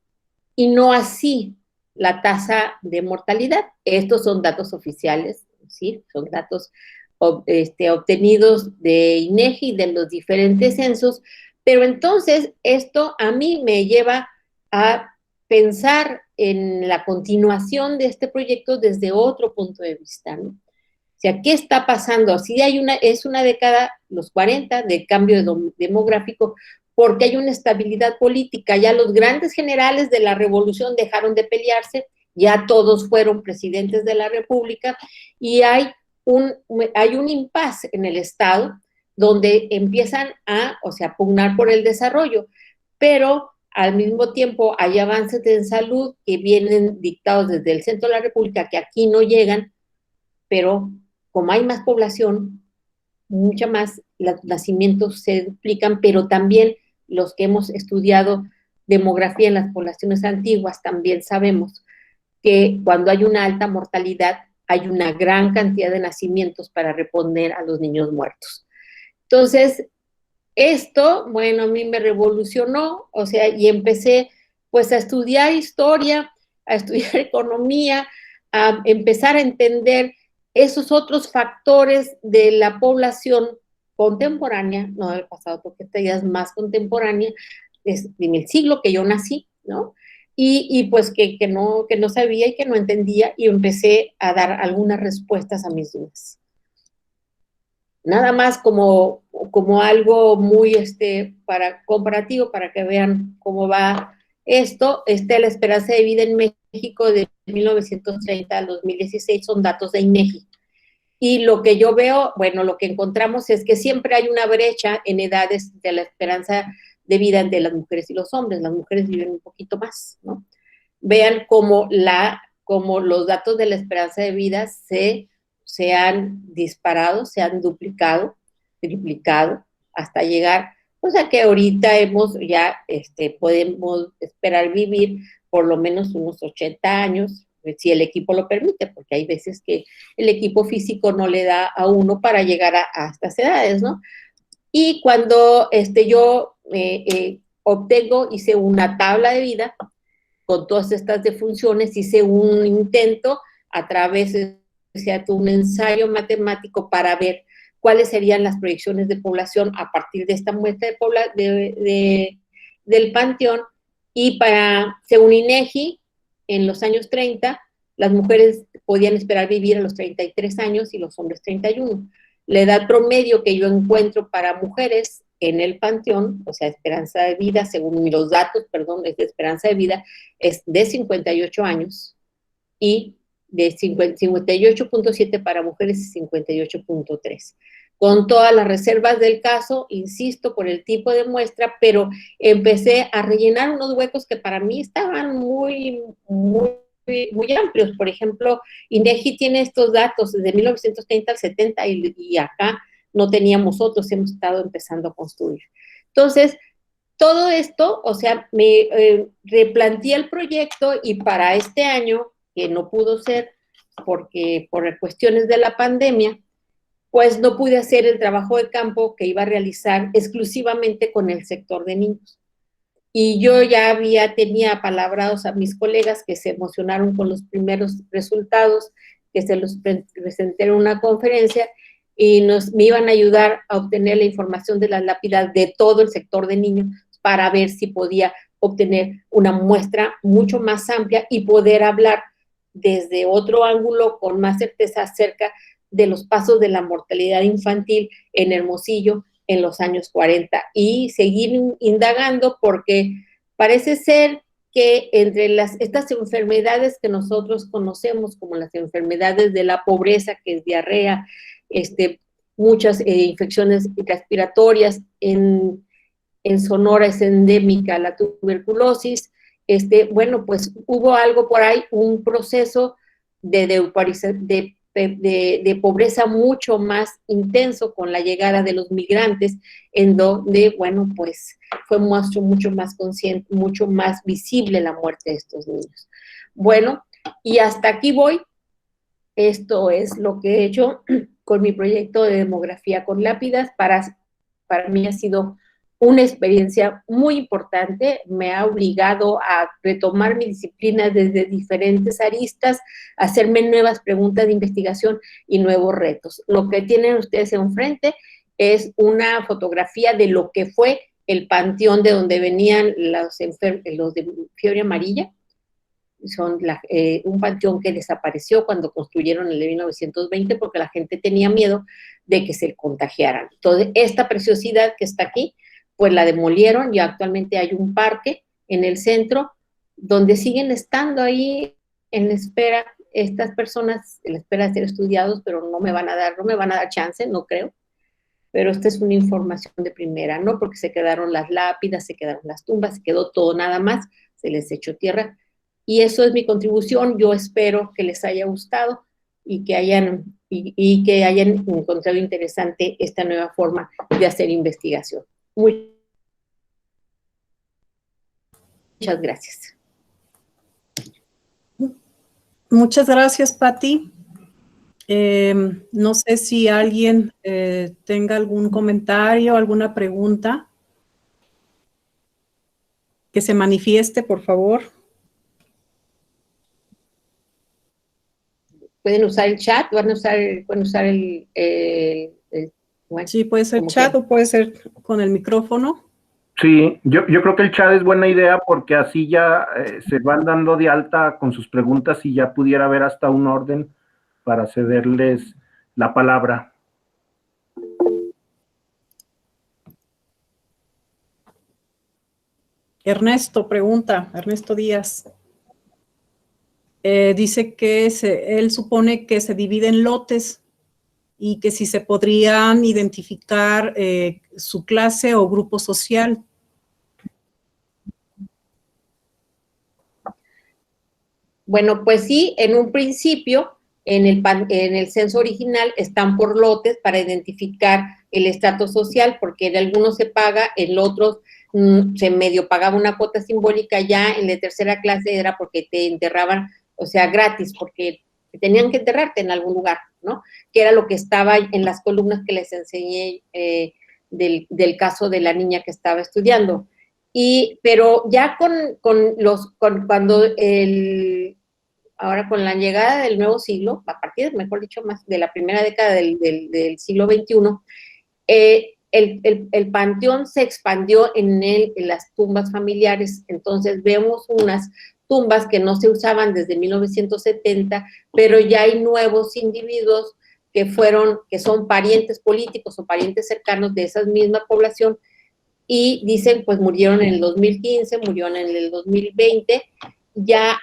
y no así la tasa de mortalidad. Estos son datos oficiales, ¿sí? Son datos obtenidos de INEGI, de los diferentes censos. Pero entonces esto a mí me lleva a pensar en la continuación de este proyecto desde otro punto de vista, ¿no? O sea, ¿qué está pasando? Sí, es una década, los 40, de cambio demográfico, porque hay una estabilidad política. Ya los grandes generales de la revolución dejaron de pelearse, ya todos fueron presidentes de la República, y hay un impasse en el Estado, donde empiezan a pugnar por el desarrollo, pero al mismo tiempo hay avances en salud que vienen dictados desde el centro de la República, que aquí no llegan, pero como hay más población, mucha más, los nacimientos se duplican, pero también los que hemos estudiado demografía en las poblaciones antiguas también sabemos que cuando hay una alta mortalidad, hay una gran cantidad de nacimientos para responder a los niños muertos. Entonces, esto, bueno, a mí me revolucionó, o sea, y empecé pues a estudiar historia, a estudiar economía, a empezar a entender esos otros factores de la población contemporánea, no del pasado, porque esta ya es más contemporánea, es en el siglo que yo nací, ¿no? Y pues que no sabía y que no entendía, y empecé a dar algunas respuestas a mis dudas. Nada más como algo muy comparativo, para que vean cómo va esto. La esperanza de vida en México de 1930 al 2016 son datos de INEGI. Y lo que yo veo, bueno, lo que encontramos es que siempre hay una brecha en edades de la esperanza de vida entre las mujeres y los hombres. Las mujeres viven un poquito más, ¿no? Vean cómo los datos de la esperanza de vida se han disparado, se han duplicado, triplicado, hasta llegar, o sea que ahorita podemos esperar vivir por lo menos unos 80 años, si el equipo lo permite, porque hay veces que el equipo físico no le da a uno para llegar a estas edades, ¿no? Y cuando yo hice una tabla de vida con todas estas defunciones, hice un intento a través de un ensayo matemático para ver cuáles serían las proyecciones de población a partir de esta muestra del Panteón, y según INEGI, en los años 30, las mujeres podían esperar vivir a los 33 años y los hombres 31. La edad promedio que yo encuentro para mujeres en el panteón, o sea, esperanza de vida, según los datos, perdón, es de esperanza de vida, es de 58 años y de 58.7 para mujeres y 58.3. Con todas las reservas del caso, insisto, por el tipo de muestra, pero empecé a rellenar unos huecos que para mí estaban muy amplios. Por ejemplo, INEGI tiene estos datos desde 1930 al 70 y acá no teníamos otros, hemos estado empezando a construir. Entonces, todo esto, o sea, me replanteé el proyecto y para este año, que no pudo ser porque por cuestiones de la pandemia, pues no pude hacer el trabajo de campo que iba a realizar exclusivamente con el sector de niños. Y yo ya tenía apalabrados a mis colegas que se emocionaron con los primeros resultados, que se los presenté en una conferencia, y me iban a ayudar a obtener la información de las lápidas de todo el sector de niños para ver si podía obtener una muestra mucho más amplia y poder hablar desde otro ángulo con más certeza acerca de los pasos de la mortalidad infantil en Hermosillo en los años 40 y seguir indagando porque parece ser que entre estas enfermedades que nosotros conocemos como las enfermedades de la pobreza, que es diarrea, muchas infecciones respiratorias, en Sonora es endémica la tuberculosis, bueno, pues hubo algo por ahí, un proceso de pobreza mucho más intenso con la llegada de los migrantes, en donde, bueno, pues fue mucho más consciente, mucho más visible la muerte de estos niños. Bueno, y hasta aquí voy. Esto es lo que he hecho con mi proyecto de demografía con lápidas. Para mí ha sido una experiencia muy importante, me ha obligado a retomar mi disciplina desde diferentes aristas, a hacerme nuevas preguntas de investigación y nuevos retos. Lo que tienen ustedes enfrente es una fotografía de lo que fue el panteón de donde venían los de fiebre amarilla. Son un panteón que desapareció cuando construyeron el de 1920 porque la gente tenía miedo de que se contagiaran. Entonces, esta preciosidad que está aquí, pues la demolieron y actualmente hay un parque en el centro donde siguen estando ahí en espera estas personas, en espera de ser estudiados, pero no me van a dar chance, no creo. Pero esta es una información de primera, ¿no? Porque se quedaron las lápidas, se quedaron las tumbas, se quedó todo nada más, se les echó tierra. Y eso es mi contribución. Yo espero que les haya gustado y que hayan encontrado interesante esta nueva forma de hacer investigación. Muchas gracias. Muchas gracias, Pati. No sé si alguien tenga algún comentario, alguna pregunta. Que se manifieste, por favor. Pueden usar el chat, pueden usar bueno, sí, puede ser chat o puede ser con el micrófono. Sí, yo creo que el chat es buena idea porque así ya se van dando de alta con sus preguntas y ya pudiera haber hasta un orden para cederles la palabra. Ernesto pregunta, Ernesto Díaz. Dice que él supone que se divide en lotes y que si se podrían identificar su clase o grupo social. Bueno, pues sí, en un principio, en el censo original están por lotes para identificar el estrato social, porque en algunos se paga, en otros se medio pagaba una cuota simbólica, ya en la tercera clase era porque te enterraban, o sea, gratis, porque tenían que enterrarte en algún lugar, ¿no? Que era lo que estaba en las columnas que les enseñé del caso de la niña que estaba estudiando. Pero ya ahora con la llegada del nuevo siglo, a partir, mejor dicho, más de la primera década del siglo XXI, el panteón se expandió en las tumbas familiares. Entonces vemos unas tumbas que no se usaban desde 1970, pero ya hay nuevos individuos que son parientes políticos o parientes cercanos de esa misma población, y dicen, pues murieron en el 2015, murieron en el 2020, ya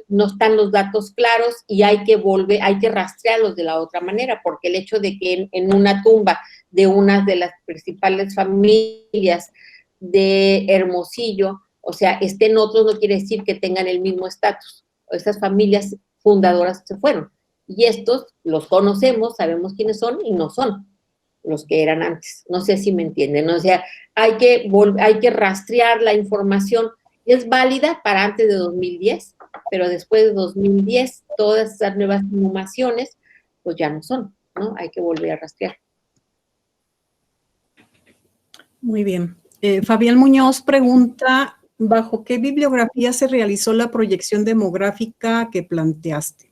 no están los datos claros y hay que rastrearlos de la otra manera, porque el hecho de que en una tumba de una de las principales familias de Hermosillo, o sea, estén otros, no quiere decir que tengan el mismo estatus. Esas familias fundadoras se fueron. Y estos los conocemos, sabemos quiénes son y no son los que eran antes. No sé si me entienden. O sea, hay que rastrear la información. Es válida para antes de 2010, pero después de 2010, todas esas nuevas inhumaciones, pues ya no son, ¿no? Hay que volver a rastrear. Muy bien. Fabián Muñoz pregunta, ¿bajo qué bibliografía se realizó la proyección demográfica que planteaste?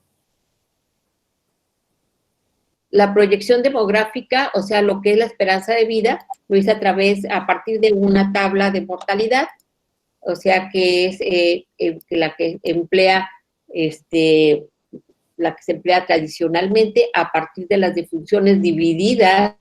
La proyección demográfica, o sea, lo que es la esperanza de vida, lo hice a partir de una tabla de mortalidad, o sea, que es la que emplea, la que se emplea tradicionalmente a partir de las defunciones divididas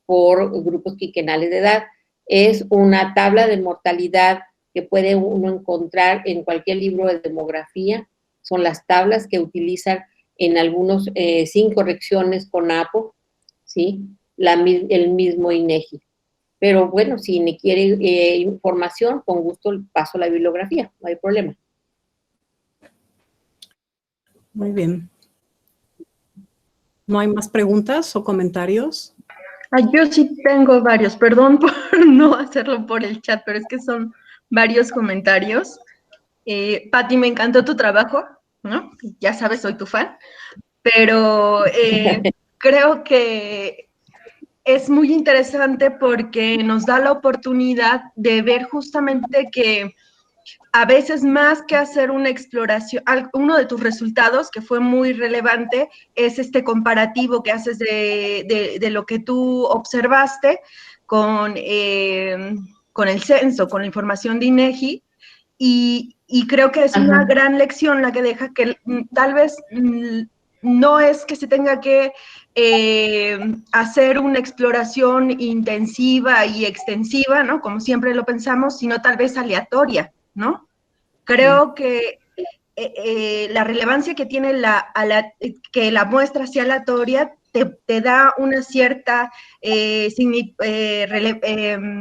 por grupos quinquenales de edad. Es una tabla de mortalidad que puede uno encontrar en cualquier libro de demografía. Son las tablas que utilizan en algunos, sin correcciones con APO, ¿sí? El mismo INEGI. Pero bueno, si me quiere información, con gusto paso la bibliografía, no hay problema. Muy bien. ¿No hay más preguntas o comentarios? Yo sí tengo varios, perdón por no hacerlo por el chat, pero es que son varios comentarios. Pati, me encantó tu trabajo, ¿no? Ya sabes, soy tu fan, pero creo que es muy interesante porque nos da la oportunidad de ver justamente que a veces más que hacer una exploración, uno de tus resultados que fue muy relevante es este comparativo que haces de lo que tú observaste con el censo, con la información de INEGI, y creo que es una gran lección la que deja, que tal vez no es que se tenga que hacer una exploración intensiva y extensiva, ¿no? Como siempre lo pensamos, sino tal vez aleatoria, ¿no? Creo que la relevancia que tiene que la muestra sea aleatoria te da una cierta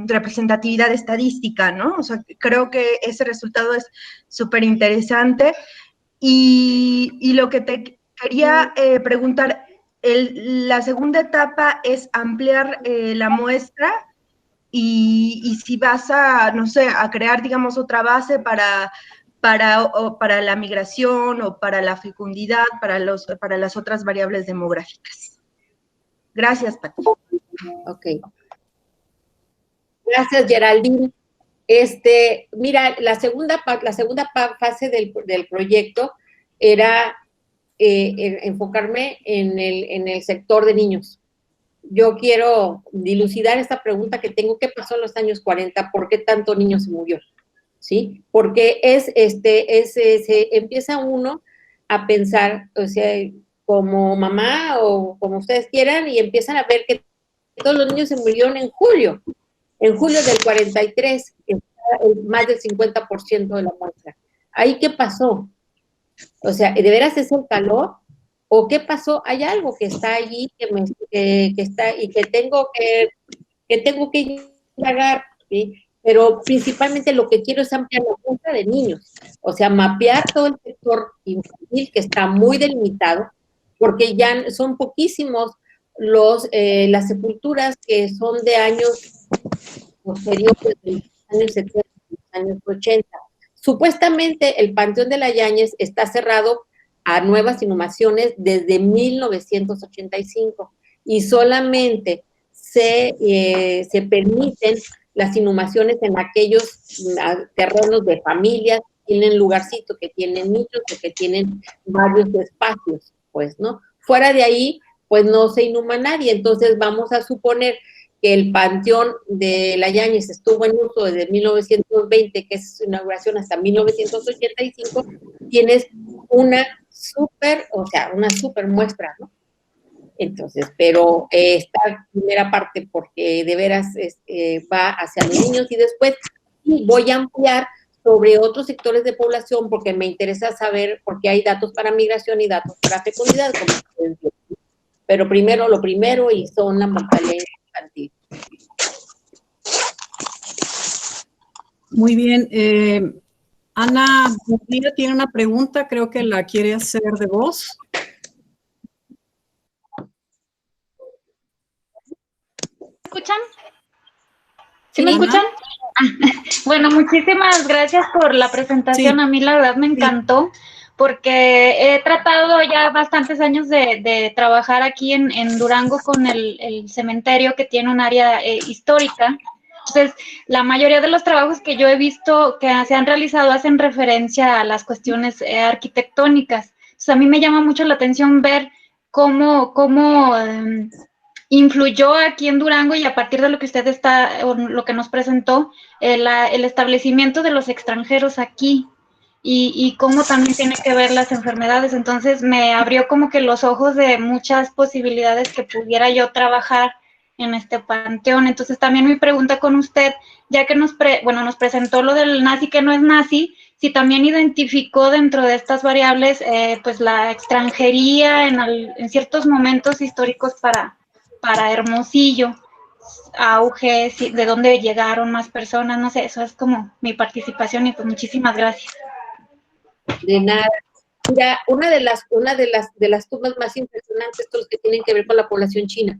representatividad estadística, ¿no? O sea, creo que ese resultado es súper interesante. Y lo que te quería preguntar, la segunda etapa es ampliar la muestra y si vas a, no sé, a crear, digamos, otra base para la migración o para la fecundidad, para las otras variables demográficas. Gracias, Pati. Ok. Gracias, Geraldine. Mira, la segunda fase del proyecto era enfocarme en el sector de niños. Yo quiero dilucidar esta pregunta que tengo: ¿qué pasó en los años 40? ¿Por qué tanto niño se murió? ¿Sí? Porque se empieza uno a pensar, o sea, como mamá o como ustedes quieran, y empiezan a ver que todos los niños se murieron en julio del 43, que más del 50% de la muestra. ¿Ahí qué pasó? O sea, ¿de veras es el calor? ¿O qué pasó? Hay algo que está allí que está y que tengo que indagar, ¿sí? Pero principalmente lo que quiero es ampliar la muestra de niños, o sea, mapear todo el sector infantil que está muy delimitado, porque ya son poquísimos las sepulturas que son de años posteriores, de los años 70, de los años 80. Supuestamente el Panteón de la Yáñez está cerrado a nuevas inhumaciones desde 1985 y solamente se permiten las inhumaciones en aquellos terrenos de familias que tienen lugarcito, que tienen nichos, que tienen varios espacios, pues, ¿no? Fuera de ahí, pues no se inhuma nadie. Entonces vamos a suponer que el Panteón de la Yáñez estuvo en uso desde 1920, que es su inauguración, hasta 1985, tienes una súper muestra, ¿no? Entonces, pero esta primera parte, porque de veras va hacia los niños, y después voy a ampliar sobre otros sectores de población, porque me interesa saber, porque hay datos para migración y datos para fecundidad, como ustedes ven. Pero primero, lo primero, y son la mortalidad infantil. Muy bien. Ana Bonilla tiene una pregunta, creo que la quiere hacer de voz. ¿Escuchan? ¿Sí me escuchan? Bueno, muchísimas gracias por la presentación. Sí. A mí la verdad me encantó, porque he tratado ya bastantes años de trabajar aquí en Durango con el cementerio, que tiene un área histórica. Entonces, la mayoría de los trabajos que yo he visto que se han realizado hacen referencia a las cuestiones arquitectónicas. Entonces, a mí me llama mucho la atención ver cómo influyó aquí en Durango, y a partir de lo que usted lo que nos presentó, el establecimiento de los extranjeros aquí, y cómo también tiene que ver las enfermedades. Entonces me abrió como que los ojos de muchas posibilidades que pudiera yo trabajar en este panteón. Entonces también mi pregunta con usted, ya que nos presentó lo del nazi que no es nazi, si también identificó dentro de estas variables pues la extranjería en ciertos momentos históricos para Hermosillo, auge, de dónde llegaron más personas, no sé, eso es como mi participación, y pues muchísimas gracias. De nada. Mira, una de las tumbas más impresionantes son los que tienen que ver con la población china.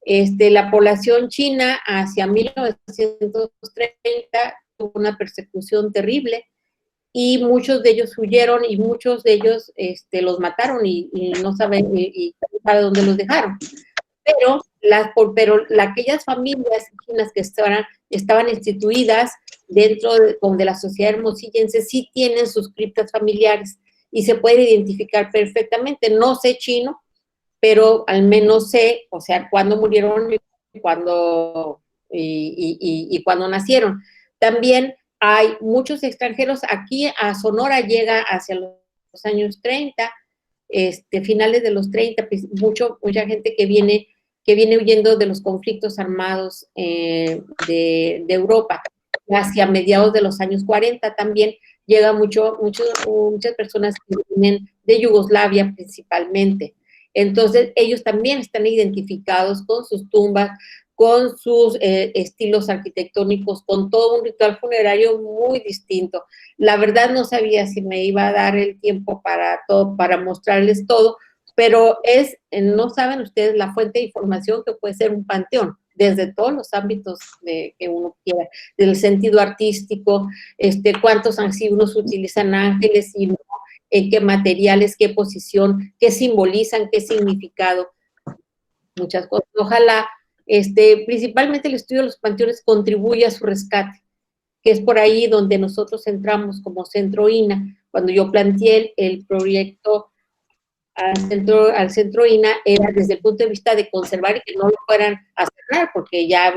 La población china hacia 1930 tuvo una persecución terrible, y muchos de ellos huyeron, y muchos de ellos los mataron, y no saben, y no sabe dónde los dejaron. Pero aquellas familias chinas que estaban instituidas dentro de la sociedad hermosillense sí tienen sus criptas familiares, y se puede identificar perfectamente. No sé chino, pero al menos sé, o sea, cuándo murieron y cuándo nacieron. También hay muchos extranjeros. Aquí a Sonora llega hacia los años 30, finales de los 30, pues, mucha gente que viene huyendo de los conflictos armados de Europa. Hacia mediados de los años 40 también llega muchas personas que vienen de Yugoslavia principalmente. Entonces, ellos también están identificados con sus tumbas, con sus estilos arquitectónicos, con todo un ritual funerario muy distinto. La verdad no sabía si me iba a dar el tiempo para mostrarles todo, pero no saben ustedes la fuente de información que puede ser un panteón, desde todos los ámbitos que uno quiera, del sentido artístico, cuántos unos utilizan ángeles y no, qué materiales, qué posición, qué simbolizan, qué significado, muchas cosas. Ojalá, principalmente el estudio de los panteones contribuye a su rescate, que es por ahí donde nosotros entramos como Centro INA. Cuando yo planteé el proyecto al centro INA, era desde el punto de vista de conservar y que no lo fueran a cerrar, porque ya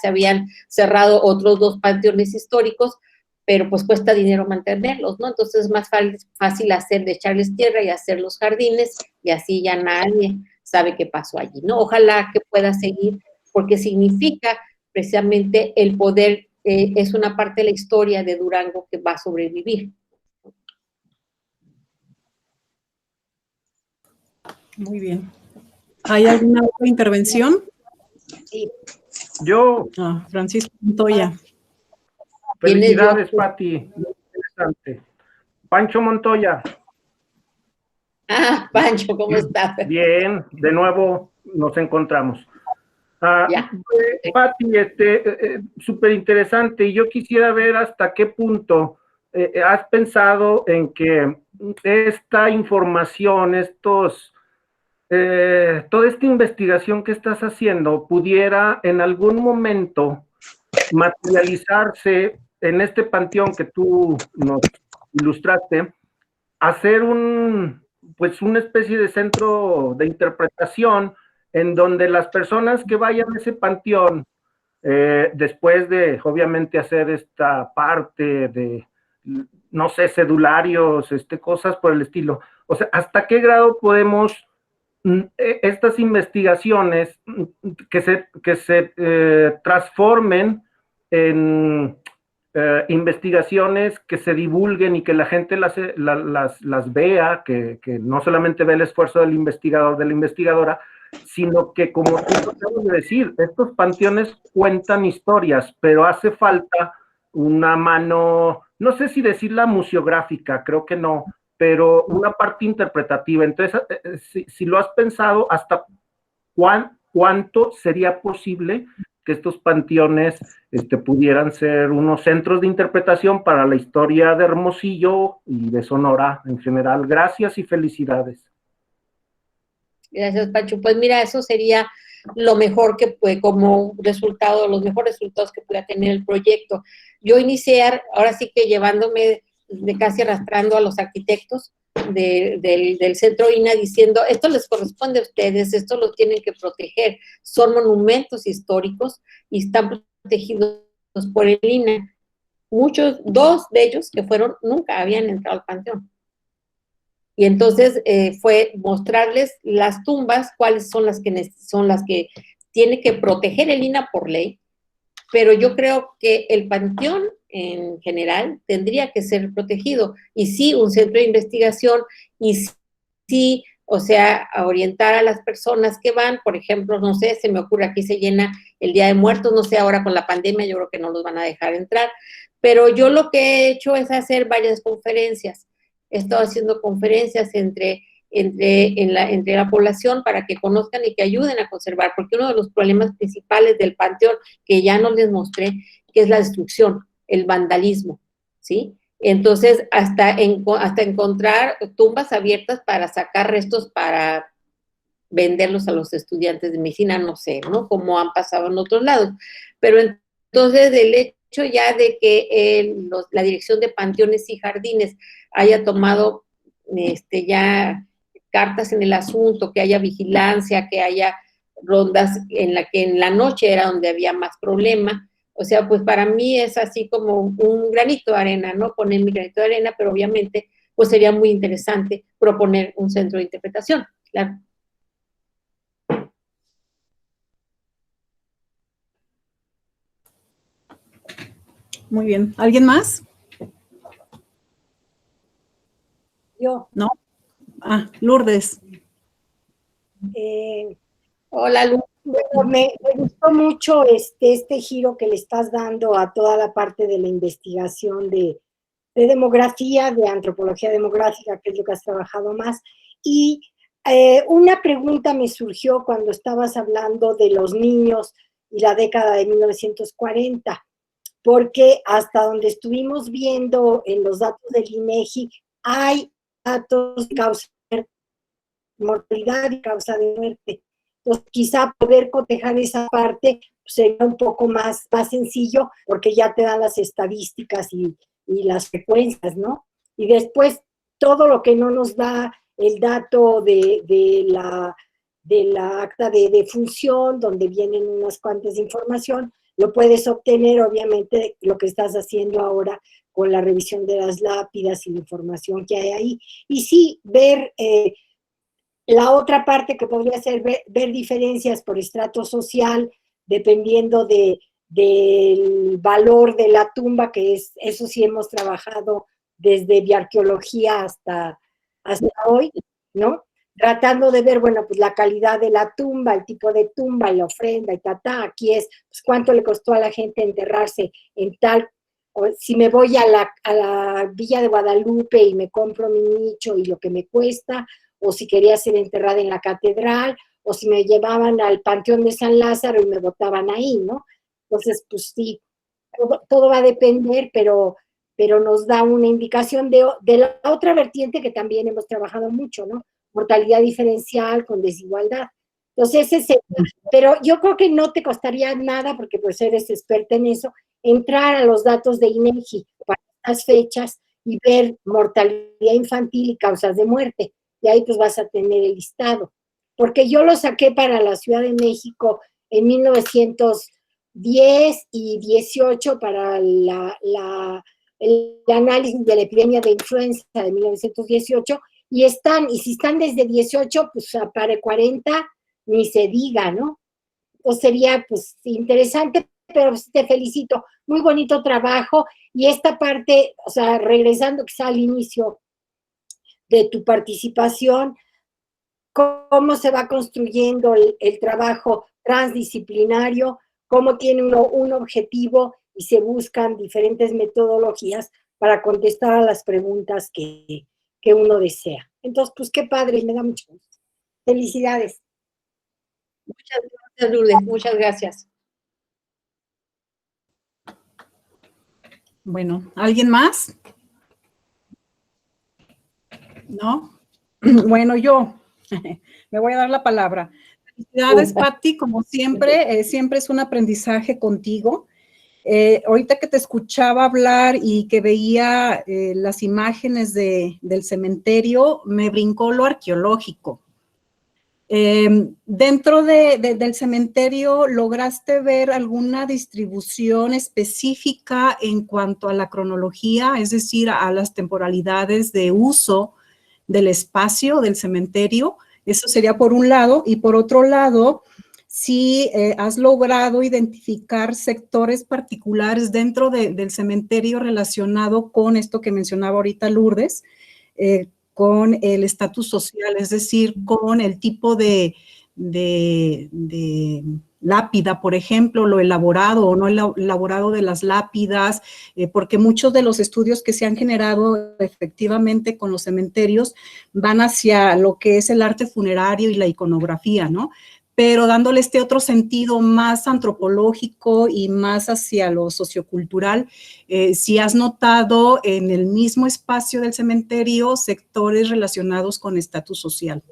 se habían cerrado otros 2 panteones históricos, pero pues cuesta dinero mantenerlos, ¿no? Entonces es más fácil de echarles tierra y hacer los jardines, y así ya nadie sabe qué pasó allí, ¿no? Ojalá que pueda seguir, porque significa precisamente el poder, es una parte de la historia de Durango que va a sobrevivir. Muy bien. ¿Hay alguna otra intervención? Sí. Yo. Francisco Montoya. Felicidades, Pati. Muy interesante. Pancho Montoya. Pancho, ¿cómo estás? Bien, de nuevo nos encontramos. Pati, súper interesante, y yo quisiera ver hasta qué punto has pensado en que esta información, toda esta investigación que estás haciendo pudiera en algún momento materializarse en este panteón que tú nos ilustraste, hacer una especie de centro de interpretación en donde las personas que vayan a ese panteón, después de, obviamente, hacer esta parte de, no sé, cedularios, cosas por el estilo, o sea, ¿hasta qué grado podemos estas investigaciones que se transformen en investigaciones que se divulguen y que la gente las vea, que no solamente ve el esfuerzo del investigador, de la investigadora, sino que, como tú acabas de decir, estos panteones cuentan historias, pero hace falta una mano, no sé si decirla museográfica, creo que no, pero una parte interpretativa. Entonces, si lo has pensado, ¿hasta cuánto sería posible que estos panteones pudieran ser unos centros de interpretación para la historia de Hermosillo y de Sonora en general? Gracias y felicidades. Gracias, Pacho. Pues mira, eso sería lo mejor que puede, como resultado, los mejores resultados que pueda tener el proyecto. Yo iniciar, ahora sí que llevándome de casi arrastrando a los arquitectos del centro INA, diciendo, esto les corresponde a ustedes, esto lo tienen que proteger, son monumentos históricos y están protegidos por el INA. Muchos, 2 de ellos que fueron, nunca habían entrado al panteón. Y entonces fue mostrarles las tumbas, cuáles son las que tiene que proteger el INA por ley, pero yo creo que el panteón en general tendría que ser protegido, y sí, un centro de investigación, y sí, o sea, a orientar a las personas que van, por ejemplo, no sé, se me ocurre, aquí se llena el Día de Muertos, no sé, ahora con la pandemia yo creo que no los van a dejar entrar, pero yo lo que he hecho es hacer varias conferencias. He estado haciendo conferencias entre la población para que conozcan y que ayuden a conservar, porque uno de los problemas principales del panteón, que ya no les mostré, que es la destrucción, el vandalismo, ¿sí? Entonces, hasta encontrar tumbas abiertas para sacar restos para venderlos a los estudiantes de medicina, no sé, ¿no? Como han pasado en otros lados. Pero entonces, el hecho ya de que la Dirección de Panteones y Jardines haya tomado ya cartas en el asunto, que haya vigilancia, que haya rondas en la que en la noche era donde había más problema, o sea, pues para mí es así como un granito de arena, ¿no? Poner mi granito de arena, pero obviamente pues sería muy interesante proponer un centro de interpretación, claro. Muy bien. ¿Alguien más? Yo. ¿No? Ah, Lourdes. Hola, Lourdes. Bueno, me gustó mucho este giro que le estás dando a toda la parte de la investigación de demografía, de antropología demográfica, que es lo que has trabajado más. Y una pregunta me surgió cuando estabas hablando de los niños y la década de 1940, porque hasta donde estuvimos viendo en los datos del INEGI, hay datos de causa de mortalidad y causa de muerte. Entonces, quizá poder cotejar esa parte sería un poco más sencillo, porque ya te dan las estadísticas y las frecuencias, ¿no? Y después, todo lo que no nos da el dato de la acta de función, donde vienen unas cuantas de información, lo puedes obtener, obviamente, lo que estás haciendo ahora con la revisión de las lápidas y la información que hay ahí. Y sí, ver la otra parte que podría ser ver diferencias por estrato social, dependiendo del valor de la tumba, que es, eso sí hemos trabajado desde bioarqueología hasta hoy, ¿no? Tratando de ver, bueno, pues la calidad de la tumba, el tipo de tumba, la ofrenda y aquí es, pues cuánto le costó a la gente enterrarse en tal, o si me voy a la Villa de Guadalupe y me compro mi nicho y lo que me cuesta, o si quería ser enterrada en la catedral, o si me llevaban al Panteón de San Lázaro y me botaban ahí, ¿no? Entonces, pues sí, todo va a depender, pero nos da una indicación de la otra vertiente que también hemos trabajado mucho, ¿no? Mortalidad diferencial con desigualdad. Entonces, pero yo creo que no te costaría nada, porque pues eres experta en eso, entrar a los datos de INEGI para estas fechas y ver mortalidad infantil y causas de muerte. Y ahí pues vas a tener el listado. porque yo lo saqué para la Ciudad de México en 1910 y 18 para el análisis de la epidemia de influenza de 1918, y si están desde 18, pues para 40, ni se diga, ¿no? Entonces sería, pues, interesante, pero pues, te felicito, muy bonito trabajo, y esta parte, o sea, regresando quizá al inicio de tu participación, cómo se va construyendo el trabajo transdisciplinario, cómo tiene uno un objetivo y se buscan diferentes metodologías para contestar a las preguntas que uno desea. Entonces, pues qué padre, me da mucho gusto. Felicidades. Muchas gracias, Lourdes, muchas gracias. Bueno, ¿alguien más? ¿No? Bueno, yo me voy a dar la palabra. Felicidades, Pati, como siempre, siempre es un aprendizaje contigo. Ahorita que te escuchaba hablar y que veía las imágenes del cementerio, me brincó lo arqueológico. Dentro del cementerio, ¿lograste ver alguna distribución específica en cuanto a la cronología, es decir, a las temporalidades de uso del espacio del cementerio? Eso sería por un lado. Y por otro lado, si has logrado identificar sectores particulares dentro del cementerio relacionado con esto que mencionaba ahorita Lourdes, con el estatus social, es decir, con el tipo de lápida, por ejemplo, lo elaborado o no elaborado de las lápidas, porque muchos de los estudios que se han generado efectivamente con los cementerios van hacia lo que es el arte funerario y la iconografía, ¿no? Pero dándole este otro sentido más antropológico y más hacia lo sociocultural, si has notado en el mismo espacio del cementerio sectores relacionados con estatus social.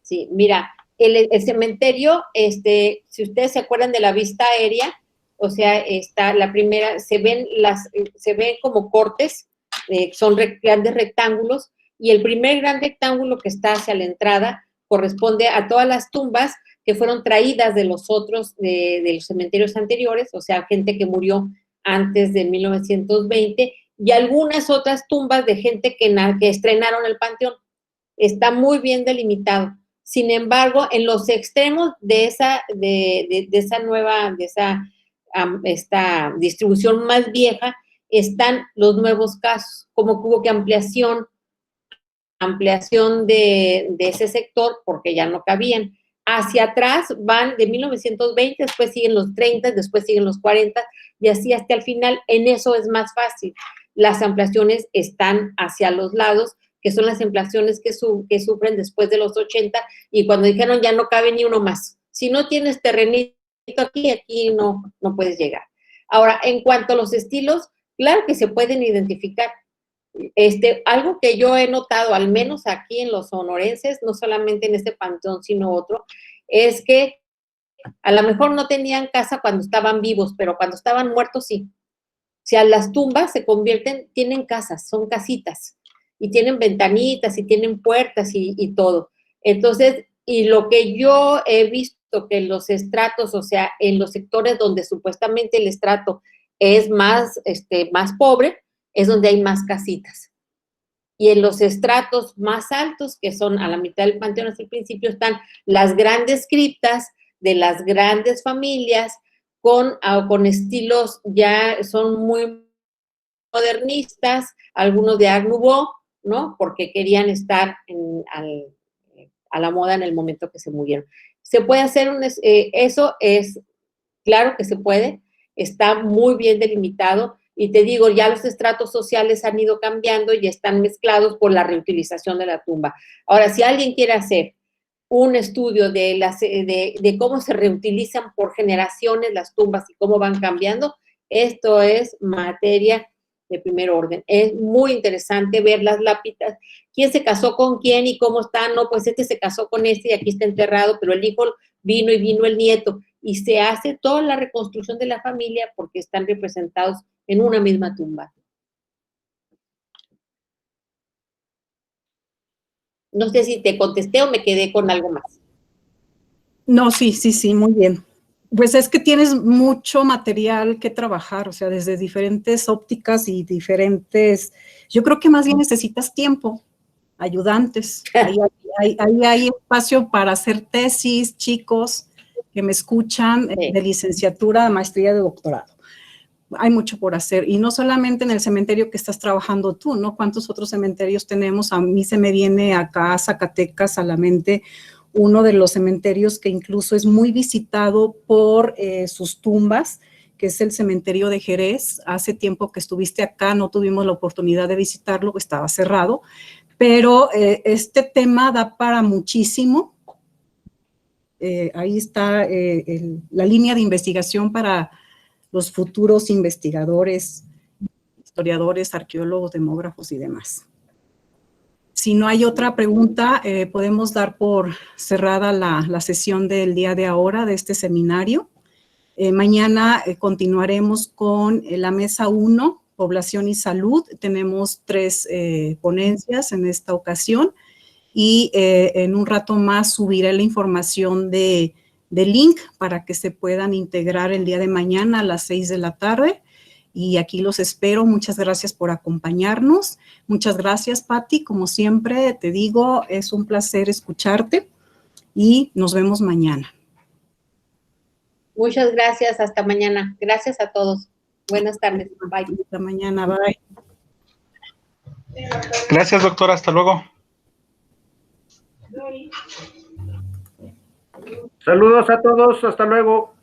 Sí, mira, el cementerio, si ustedes se acuerdan de la vista aérea, o sea, está la primera, se ven como cortes, son grandes rectángulos, y el primer gran rectángulo que está hacia la entrada corresponde a todas las tumbas que fueron traídas de los otros, de los cementerios anteriores, o sea, gente que murió antes de 1920, y algunas otras tumbas de gente que estrenaron el panteón. Está muy bien delimitado. Sin embargo, en los extremos de esta distribución más vieja están los nuevos casos, como que hubo que ampliación de ese sector porque ya no cabían. Hacia atrás van de 1920, después siguen los 30, después siguen los 40, y así hasta el final. En eso es más fácil. Las ampliaciones están hacia los lados, que son las ampliaciones que sufren después de los 80, y cuando dijeron ya no cabe ni uno más. Si no tienes terrenito aquí no puedes llegar. Ahora, en cuanto a los estilos, claro que se pueden identificar. Algo que yo he notado, al menos aquí en los sonorenses, no solamente en este panteón, sino otro, es que a lo mejor no tenían casa cuando estaban vivos, pero cuando estaban muertos sí. O sea, las tumbas tienen casas, son casitas, y tienen ventanitas, y tienen puertas, y todo. Entonces, y lo que yo he visto que en los estratos, o sea, en los sectores donde supuestamente el estrato es más pobre, es donde hay más casitas. Y en los estratos más altos, que son a la mitad del panteón hasta el principio, están las grandes criptas de las grandes familias con estilos ya son muy modernistas, algunos de Art Nouveau, ¿no? Porque querían estar a la moda en el momento que se murieron. Se puede hacer eso es, claro que se puede, está muy bien delimitado, y te digo, ya los estratos sociales han ido cambiando y están mezclados por la reutilización de la tumba. Ahora, si alguien quiere hacer un estudio de cómo se reutilizan por generaciones las tumbas y cómo van cambiando, esto es materia de primer orden. Es muy interesante ver las lápidas, quién se casó con quién y cómo están. No, pues este se casó con este y aquí está enterrado, pero el hijo vino y vino el nieto, y se hace toda la reconstrucción de la familia porque están representados en una misma tumba. No sé si te contesté o me quedé con algo más. No, sí, muy bien. Pues es que tienes mucho material que trabajar, o sea, desde diferentes ópticas y diferentes... Yo creo que más bien necesitas tiempo, ayudantes. Ahí hay espacio para hacer tesis, chicos que me escuchan, de licenciatura, maestría, de doctorado. Hay mucho por hacer, y no solamente en el cementerio que estás trabajando tú, ¿no? ¿Cuántos otros cementerios tenemos? A mí se me viene acá a Zacatecas a la mente uno de los cementerios que incluso es muy visitado por sus tumbas, que es el cementerio de Jerez. Hace tiempo que estuviste acá, no tuvimos la oportunidad de visitarlo, estaba cerrado, pero este tema da para muchísimo. Ahí está la línea de investigación para los futuros investigadores, historiadores, arqueólogos, demógrafos y demás. Si no hay otra pregunta, podemos dar por cerrada la sesión del día de ahora de este seminario. Mañana continuaremos con la mesa 1, población y salud. Tenemos 3 ponencias en esta ocasión, y en un rato más subiré la información de link para que se puedan integrar el día de mañana a las 6 de la tarde. Y aquí los espero. Muchas gracias por acompañarnos. Muchas gracias, Patti. Como siempre te digo, es un placer escucharte y nos vemos mañana. Muchas gracias. Hasta mañana. Gracias a todos. Buenas tardes. Bye. Hasta mañana. Bye. Gracias, doctora. Hasta luego. Saludos a todos. Hasta luego.